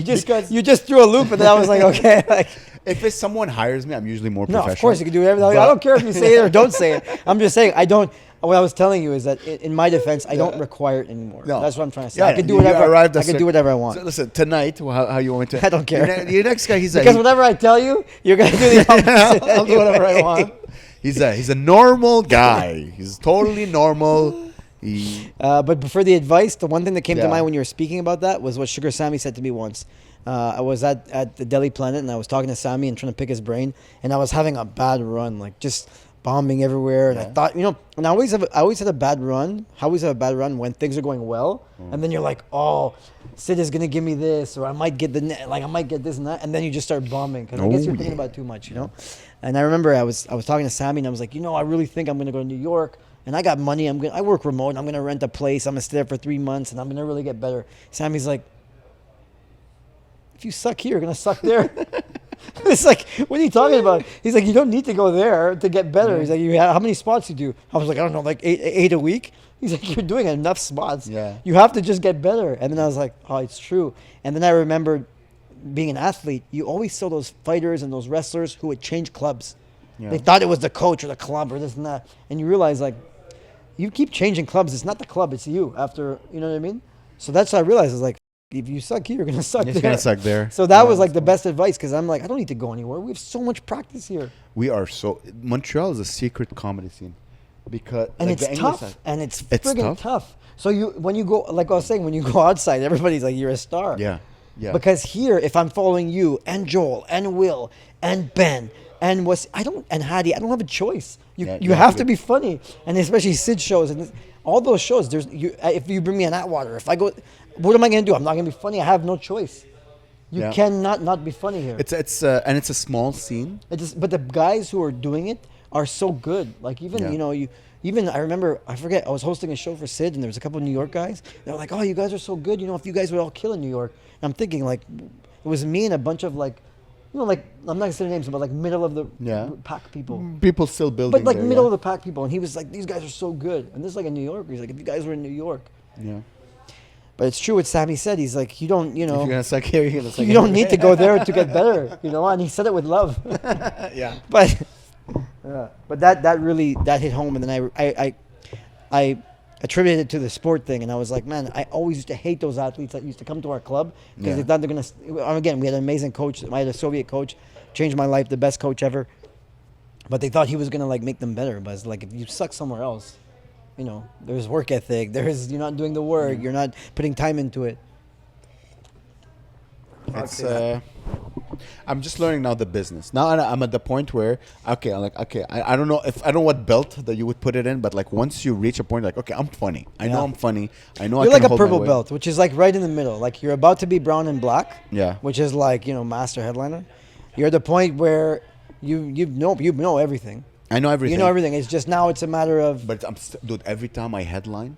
Speaker 2: you just threw a loop, and then I was like, okay. Like,
Speaker 1: if someone hires me, I'm usually more professional.
Speaker 2: No, of course you can do everything. I don't care if you say it or don't say it. I'm just saying I don't. What I was telling you is that in my defense, I don't require it anymore. No. That's what I'm trying to say. I can do whatever. I can do whatever I want.
Speaker 1: So listen, tonight, how you want me to?
Speaker 2: I don't care.
Speaker 1: Your next guy, he's
Speaker 2: because whatever I tell you, you're gonna do the opposite.
Speaker 1: I'll do whatever I want. He's a normal guy. He's totally normal.
Speaker 2: But for the advice, the one thing that came to mind when you were speaking about that was what Sugar Sammy said to me once. I was at the Delhi Planet and I was talking to Sammy and trying to pick his brain, and I was having a bad run, like just bombing everywhere. And I thought, and I always had a bad run. I always have a bad run when things are going well, and then you're like, oh, Sid is gonna give me this, or I might get I might get this and that, and then you just start bombing because I guess you're thinking about it too much, And I remember I was talking to Sammy and I was like, I really think I'm gonna go to New York. And I got money. I work remote. I'm gonna rent a place. I'm gonna stay there for 3 months, and I'm gonna really get better. Sammy's like, if you suck here, you're gonna suck there. It's like, what are you talking about? He's like, you don't need to go there to get better. He's like, how many spots you do? I was like, I don't know, like eight a week. He's like, you're doing enough spots. Yeah. You have to just get better. And then I was like, oh, it's true. And then I remembered being an athlete. You always saw those fighters and those wrestlers who would change clubs. Yeah. They thought it was the coach or the club or this and that, and you realize like, you keep changing clubs. It's not the club, it's you. After, you know what I mean? So that's what I realized. Is like, if you suck here, you're gonna suck there. You're gonna suck there. So that was like the best advice because I'm like, I don't need to go anywhere. We have so much practice here.
Speaker 1: Montreal is a secret comedy scene, because
Speaker 2: and like it's tough. And it's friggin' tough. So when you go, like I was saying, when you go outside, everybody's like, you're a star. Yeah, yeah. Because here, if I'm following you and Joel and Will and Ben and Hadi, I don't have a choice. You have to be funny, and especially Sid shows and all those shows. If you bring me an Atwater, if I go, what am I going to do? I'm not going to be funny. I have no choice. You cannot not be funny here.
Speaker 1: It's and it's a small scene.
Speaker 2: But the guys who are doing it are so good. Like even I remember, I forget, I was hosting a show for Sid, and there was a couple of New York guys. They were like, "Oh, you guys are so good. If you guys would all kill in New York." And I'm thinking like, it was me and a bunch of like. Like, I'm not going to say their names, but like middle of the pack people.
Speaker 1: People still building.
Speaker 2: But like middle of the pack people. And he was like, these guys are so good. And this is like a New Yorker. He's like, if you guys were in New York. Yeah. But it's true what Sammy said. He's like, you don't, If you're going to suck here, you're going to suck. You don't need to go there to get better, And he said it with love. Yeah. But that really hit home. And then I attributed it to the sport thing, and I was like, man, I always used to hate those athletes that used to come to our club because they thought they're gonna. Again, we had an amazing coach. I had a Soviet coach, changed my life, the best coach ever. But they thought he was gonna like make them better. But it's like, if you suck somewhere else, there's work ethic. You're not doing the work. You're not putting time into it.
Speaker 1: I'm just learning now the business. Now I'm at the point where, I don't know what belt that you would put it in, but like once you reach a point, like, okay, I'm funny. I know I'm funny. I know
Speaker 2: you're
Speaker 1: I can
Speaker 2: like a purple belt, which is like right in the middle. Like you're about to be brown and black.
Speaker 1: Yeah.
Speaker 2: Which is like, master headliner. You're at the point where you know everything.
Speaker 1: I know everything.
Speaker 2: You know everything. It's just now it's a matter of.
Speaker 1: But dude, every time I headline,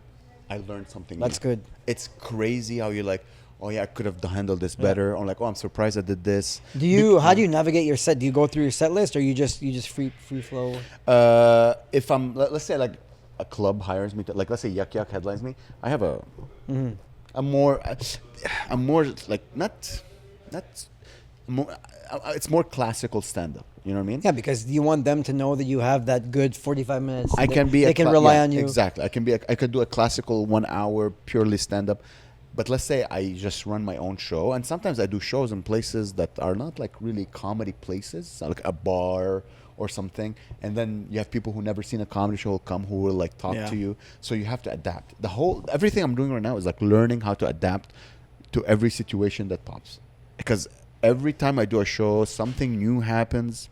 Speaker 1: I learn something.
Speaker 2: That's good.
Speaker 1: It's crazy how you're like, oh yeah, I could have handled this better. Or like, oh, I'm surprised I did this.
Speaker 2: How do you navigate your set? Do you go through your set list, or you just free flow?
Speaker 1: If let's say like a club hires me, let's say Yak Yak headlines me, I have I'm more like it's more classical stand-up. You know what I mean?
Speaker 2: Yeah, because you want them to know that you have that good 45 minutes.
Speaker 1: They
Speaker 2: can rely on you.
Speaker 1: Exactly. I could do a classical 1 hour purely stand-up. But let's say I just run my own show, and sometimes I do shows in places that are not like really comedy places, like a bar or something. And then you have people who never seen a comedy show come who will like talk to you. So you have to adapt. Everything I'm doing right now is like learning how to adapt to every situation that pops. Because every time I do a show, something new happens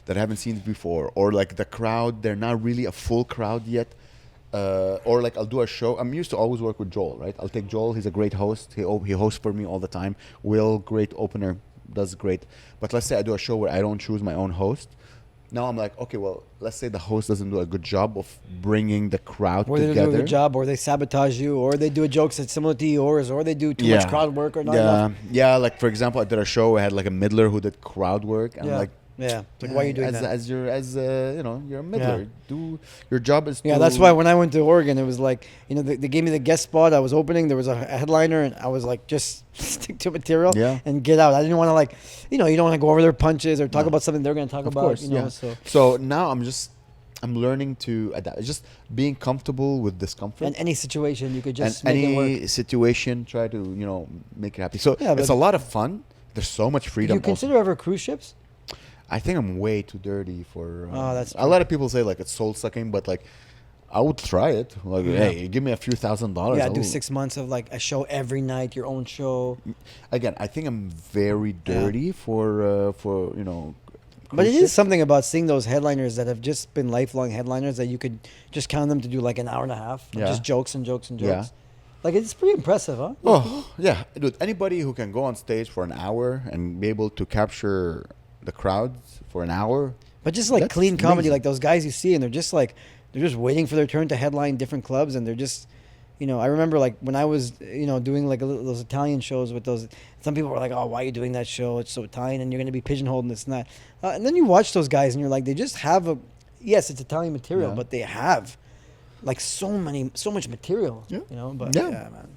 Speaker 1: that I haven't seen before, or like the crowd, they're not really a full crowd yet. or like I'll do a show. I'm used to always work with Joel, right? I'll take Joel. He's a great host. He hosts for me all the time. Will, great opener, does great. But let's say I do a show where I don't choose my own host. Now I'm like, okay, well, let's say the host doesn't do a good job of bringing the crowd
Speaker 2: or
Speaker 1: together.
Speaker 2: they do a good job, or they sabotage you, or they do a joke that's similar to yours, or they do too much crowd work, or not enough.
Speaker 1: Yeah. Like for example, I did a show. I had like a middler who did crowd work, and I'm like,
Speaker 2: like, why are you doing that?
Speaker 1: You're a middler. Do your job is.
Speaker 2: Yeah, that's why when I went to Oregon, it was like, they gave me the guest spot. I was opening. There was a headliner, and I was like, just stick to material and get out. I didn't want to like, you don't want to go over their punches or talk about something they're going to talk about.
Speaker 1: Course, So now I'm learning to adapt. It's just being comfortable with discomfort.
Speaker 2: And any situation, you could just
Speaker 1: make
Speaker 2: it work.
Speaker 1: Any situation, try to make it happy. So it's a lot of fun. There's so much freedom.
Speaker 2: Do you consider ever cruise ships?
Speaker 1: I think I'm way too dirty for.
Speaker 2: That's
Speaker 1: a lot of people say like it's soul sucking, but like I would try it. Like, hey, give me a few $1,000s.
Speaker 2: Yeah, do 6 months of like a show every night, your own show.
Speaker 1: Again, I think I'm very dirty for
Speaker 2: But it is something about seeing those headliners that have just been lifelong headliners that you could just count them to do like an hour and a half of just jokes and jokes and jokes.
Speaker 1: Yeah.
Speaker 2: Like, it's pretty impressive, huh?
Speaker 1: Oh, yeah. Dude, anybody who can go on stage for an hour and be able to capture the crowds for an hour.
Speaker 2: But just like clean comedy,
Speaker 1: amazing.
Speaker 2: like those guys you see, and they're just waiting for their turn to headline different clubs, and they're just, I remember like when I was, doing like those Italian shows with those, some people were like, oh, why are you doing that show? It's so Italian, and you're going to be pigeonholed and this and that. And then you watch those guys, and you're like, they just have yes, it's Italian material, but they have like so much material, but man,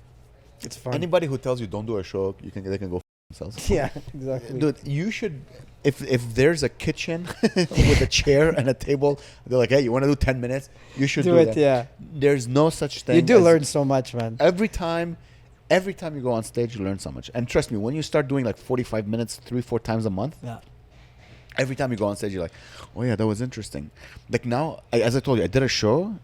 Speaker 2: it's fun.
Speaker 1: Anybody who tells you don't do a show, they can go themselves.
Speaker 2: Yeah, exactly.
Speaker 1: Dude, you should, if there's a kitchen with a chair and a table, they're like, hey, you want to do 10 minutes? You should do it.
Speaker 2: Yeah.
Speaker 1: There's no such thing.
Speaker 2: You do learn so much, man.
Speaker 1: Every time you go on stage, you learn so much. And trust me, when you start doing like 45 minutes 3-4 times a month, every time you go on stage, you're like, oh yeah, that was interesting. Like now, as I told you, I did a show.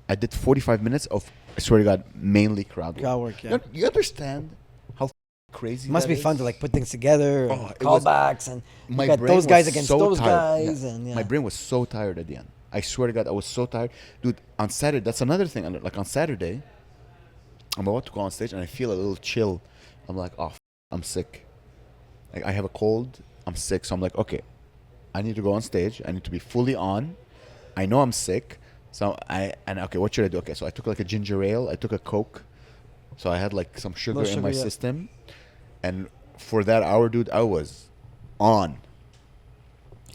Speaker 1: I did 45 minutes of, I swear to God, mainly crowd work.
Speaker 2: Yeah.
Speaker 1: You understand how crazy
Speaker 2: it must be fun to like put things together, callbacks, and
Speaker 1: my
Speaker 2: you got
Speaker 1: brain
Speaker 2: those guys
Speaker 1: was
Speaker 2: against
Speaker 1: so
Speaker 2: those
Speaker 1: tired.
Speaker 2: guys. And
Speaker 1: My brain was so tired at the end. I swear to God, I was so tired. Dude, on Saturday, that's another thing. Like on Saturday, I'm about to go on stage and I feel a little chill. I'm like, I'm sick. Like I have a cold. I'm sick. So I'm like, okay, I need to go on stage. I need to be fully on. I know I'm sick. So okay, what should I do? Okay, so I took like a ginger ale. I took a Coke. So I had like some sugar in my system. And for that hour, dude, I was on.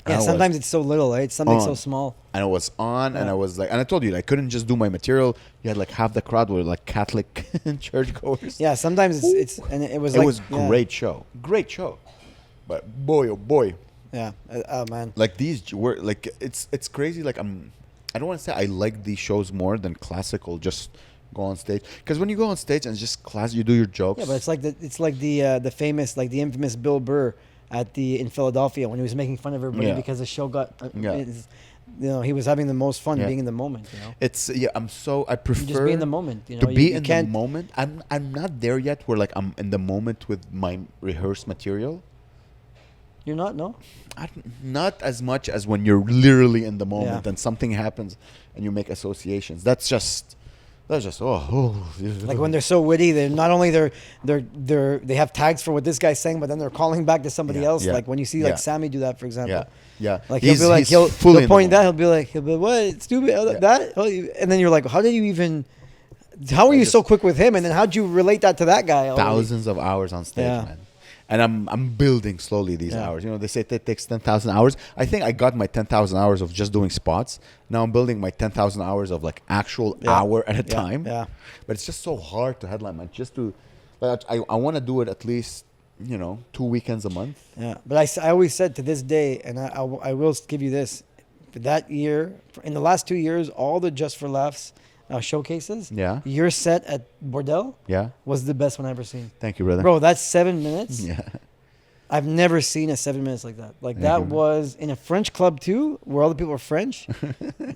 Speaker 2: Yeah, sometimes it's so little, right? Something so small.
Speaker 1: And I was on, and I was like, and I told you, I couldn't just do my material. You had like half the crowd were like Catholic churchgoers.
Speaker 2: Yeah, sometimes it was
Speaker 1: great show. Great show. But boy, oh boy.
Speaker 2: Yeah. Oh man.
Speaker 1: Like these were like, it's crazy. Like I don't want to say I like these shows more than classical. Just go on stage, because when you go on stage and it's just class, you do your jokes.
Speaker 2: Yeah, but it's like the famous, like the infamous Bill Burr in Philadelphia when he was making fun of everybody because the show got he was having the most fun being in the moment.
Speaker 1: It's I prefer
Speaker 2: you just be in the moment.
Speaker 1: To be in the moment. I'm not there yet where like I'm in the moment with my rehearsed material.
Speaker 2: You're not, no?
Speaker 1: Not as much as when you're literally in the moment and something happens and you make associations. That's just like
Speaker 2: when they're so witty. They're not only they have tags for what this guy's saying, but then they're calling back to somebody else. Like when you see like Sammy do that, for example.
Speaker 1: Yeah.
Speaker 2: Like he'll point that. He'll be like what stupid that, and then you're like, how are you so quick with him? And then how'd you relate that to that guy?
Speaker 1: Thousands of hours on stage, man. And I'm building slowly these hours. They say it takes 10,000 hours. I think I got my 10,000 hours of just doing spots. Now I'm building my 10,000 hours of like actual hour at a time. Yeah. But it's just so hard to headline, man. Just to, like, I want to do it at least, 2 weekends a month. Yeah.
Speaker 2: But I always said to this day, and I will give you this, for that year, in the last 2 years, all the Just for Laughs showcases. Yeah. Your set at Bordel. Yeah. Was the best one I've ever seen.
Speaker 1: Thank you, brother.
Speaker 2: Bro, that's 7 minutes.
Speaker 1: Yeah.
Speaker 2: I've never seen a 7 minutes like that. Like that was in a French club too, where all the people were French.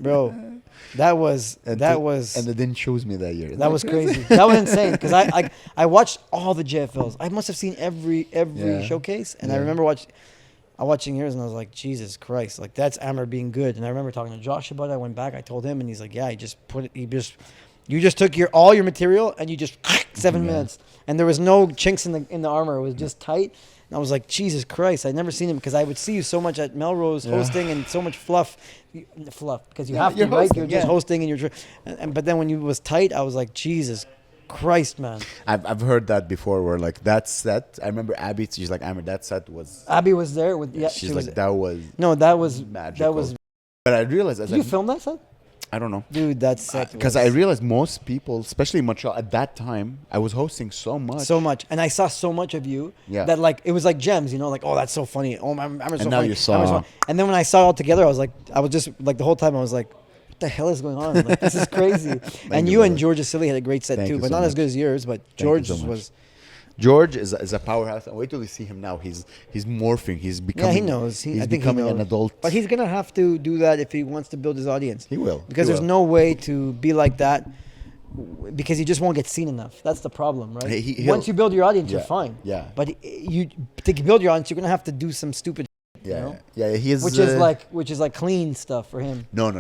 Speaker 2: Bro, that was. And
Speaker 1: they didn't choose me that year.
Speaker 2: That was crazy. That was insane because I watched all the JFLs. I must have seen every showcase, and I remember watching. I watching yours and I was like, Jesus Christ, like that's Amer being good. And I remember talking to Josh about it. I went back, I told him, and he's like, yeah, you just took all your material and you just 7 minutes, and there was no chinks in the armor. It was just tight. And I was like, Jesus Christ, I'd never seen him because I would see you so much at Melrose hosting and so much fluff because you have to, right? You're just hosting and but then when you was tight, I was like, Jesus Christ, man.
Speaker 1: I've heard that before where like that set, I remember Abby, she's like, Amer, that set was...
Speaker 2: Abby was there with,
Speaker 1: she's like, that was...
Speaker 2: No, that was
Speaker 1: magical.
Speaker 2: That was...
Speaker 1: But I realized...
Speaker 2: Did you film that set?
Speaker 1: I don't know.
Speaker 2: Dude, that set
Speaker 1: because I realized most people, especially in Montreal, at that time, I was hosting so much.
Speaker 2: So much. And I saw so much of you that like, it was like gems, you know, like, oh, that's so funny. Oh, Amer's so funny.
Speaker 1: And now you saw...
Speaker 2: And then when I saw it all together, I was just like, the whole time I was like, what the hell is going on? Like, this is crazy. And you and George Asili had a great set too, but not as good as yours, but George was...
Speaker 1: George is a powerhouse. And wait till you see him now. He's morphing. He's becoming...
Speaker 2: Yeah, he knows. I think
Speaker 1: becoming
Speaker 2: he knows.
Speaker 1: an adult.
Speaker 2: But he's going to have to do that if he wants to build his audience.
Speaker 1: He will.
Speaker 2: Because there's no way to be like that because you just won't get seen enough. That's the problem, right? Once you build your audience, you're fine.
Speaker 1: Yeah.
Speaker 2: But to build your audience, you're going to have to do some stupid
Speaker 1: Yeah,
Speaker 2: you know?
Speaker 1: yeah. He is,
Speaker 2: which is like clean stuff for him.
Speaker 1: No.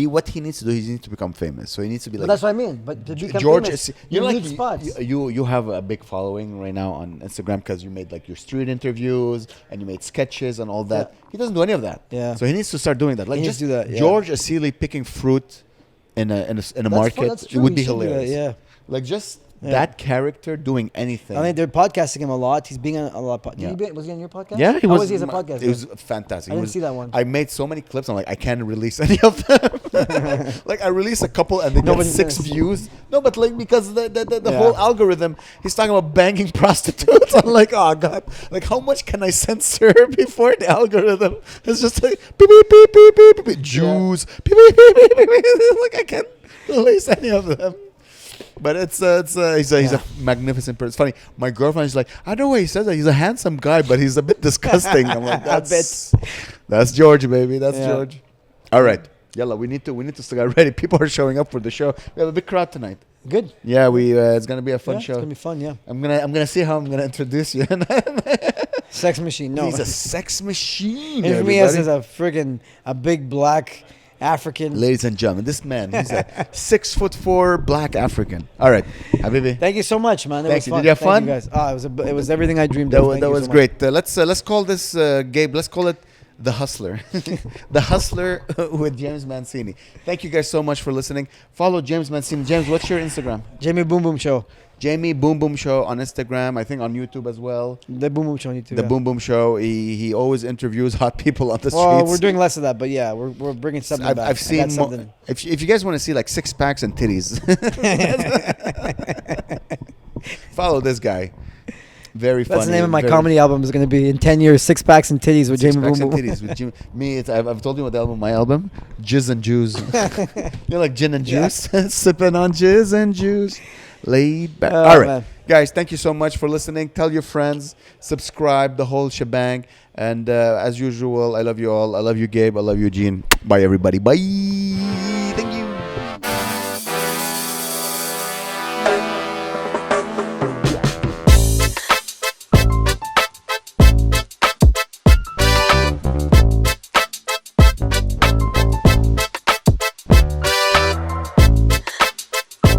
Speaker 1: What he needs to do, he needs to become famous. So he needs to be like.
Speaker 2: But that's what I mean. But to become
Speaker 1: George
Speaker 2: famous,
Speaker 1: you
Speaker 2: need
Speaker 1: like
Speaker 2: spots.
Speaker 1: you have a big following right now on Instagram because you made like your street interviews and you made sketches and all that.
Speaker 2: Yeah.
Speaker 1: He doesn't do any of that.
Speaker 2: Yeah.
Speaker 1: So he needs to start doing that. Like
Speaker 2: he needs to do that. Yeah.
Speaker 1: George Asili picking fruit in a market. It would be hilarious.
Speaker 2: Yeah.
Speaker 1: Like just. Yeah. That character doing anything.
Speaker 2: I mean, they're podcasting him a lot. He's being on a lot. Was he on your podcast?
Speaker 1: Yeah, he was.
Speaker 2: How was he as a podcast?
Speaker 1: It was fantastic.
Speaker 2: I didn't see that one.
Speaker 1: I made so many clips. I'm like, I can't release any of them. Like, I released a couple and they got 6 views. No, but like because the whole algorithm, he's talking about banging prostitutes. I'm like, oh god, like how much can I censor before the algorithm? It's just like beep beep beep beep beep beep Jews. Beep beep beep beep beep. Like I can't release any of them. But he's a magnificent person. It's funny. My girlfriend is like, I don't know why he says that. He's a handsome guy, but he's a bit disgusting. I'm like, that's George, baby. That's George. All right, Yalla, we need to start ready. People are showing up for the show. We have a big crowd tonight.
Speaker 2: Good.
Speaker 1: Yeah, it's gonna be a fun show.
Speaker 2: It's gonna be fun. Yeah.
Speaker 1: I'm gonna see how I'm gonna introduce you.
Speaker 2: Sex machine. No,
Speaker 1: he's a sex machine.
Speaker 2: Jeremias is a big black African.
Speaker 1: Ladies and gentlemen, this man, he's a 6'4" black African. All right, Habibi.
Speaker 2: Thank you so much, man.
Speaker 1: Thank you. Did you have fun?
Speaker 2: You guys. It was everything I dreamed of.
Speaker 1: That was great. Let's call this Gabe. Let's call it The Hustler. The Hustler with James Mancini. Thank you guys so much for listening. Follow James Mancini. James, what's your Instagram?
Speaker 2: Jamie Boom Boom Show.
Speaker 1: Jamie Boom Boom Show on Instagram. I think on YouTube as well.
Speaker 2: The Boom Boom Show on YouTube.
Speaker 1: The Boom Boom Show. He always interviews hot people on the streets.
Speaker 2: Well, we're doing less of that, but yeah, we're bringing something back.
Speaker 1: I've seen something. If you guys want to see like 6 packs and titties, follow this guy. Very funny.
Speaker 2: That's the name of my comedy album. Is going to be in 10 years, 6 packs and titties with Jamie Boom Boom.
Speaker 1: Titties with me. I've told you what the album. My album, Jizz and Juice. You're like gin and juice, sipping on jizz and juice. Laid back. All right, guys. Thank you so much for listening. Tell your friends, subscribe, the whole shebang. And as usual, I love you all. I love you, Gabe. I love you, Gene. Bye, everybody. Bye.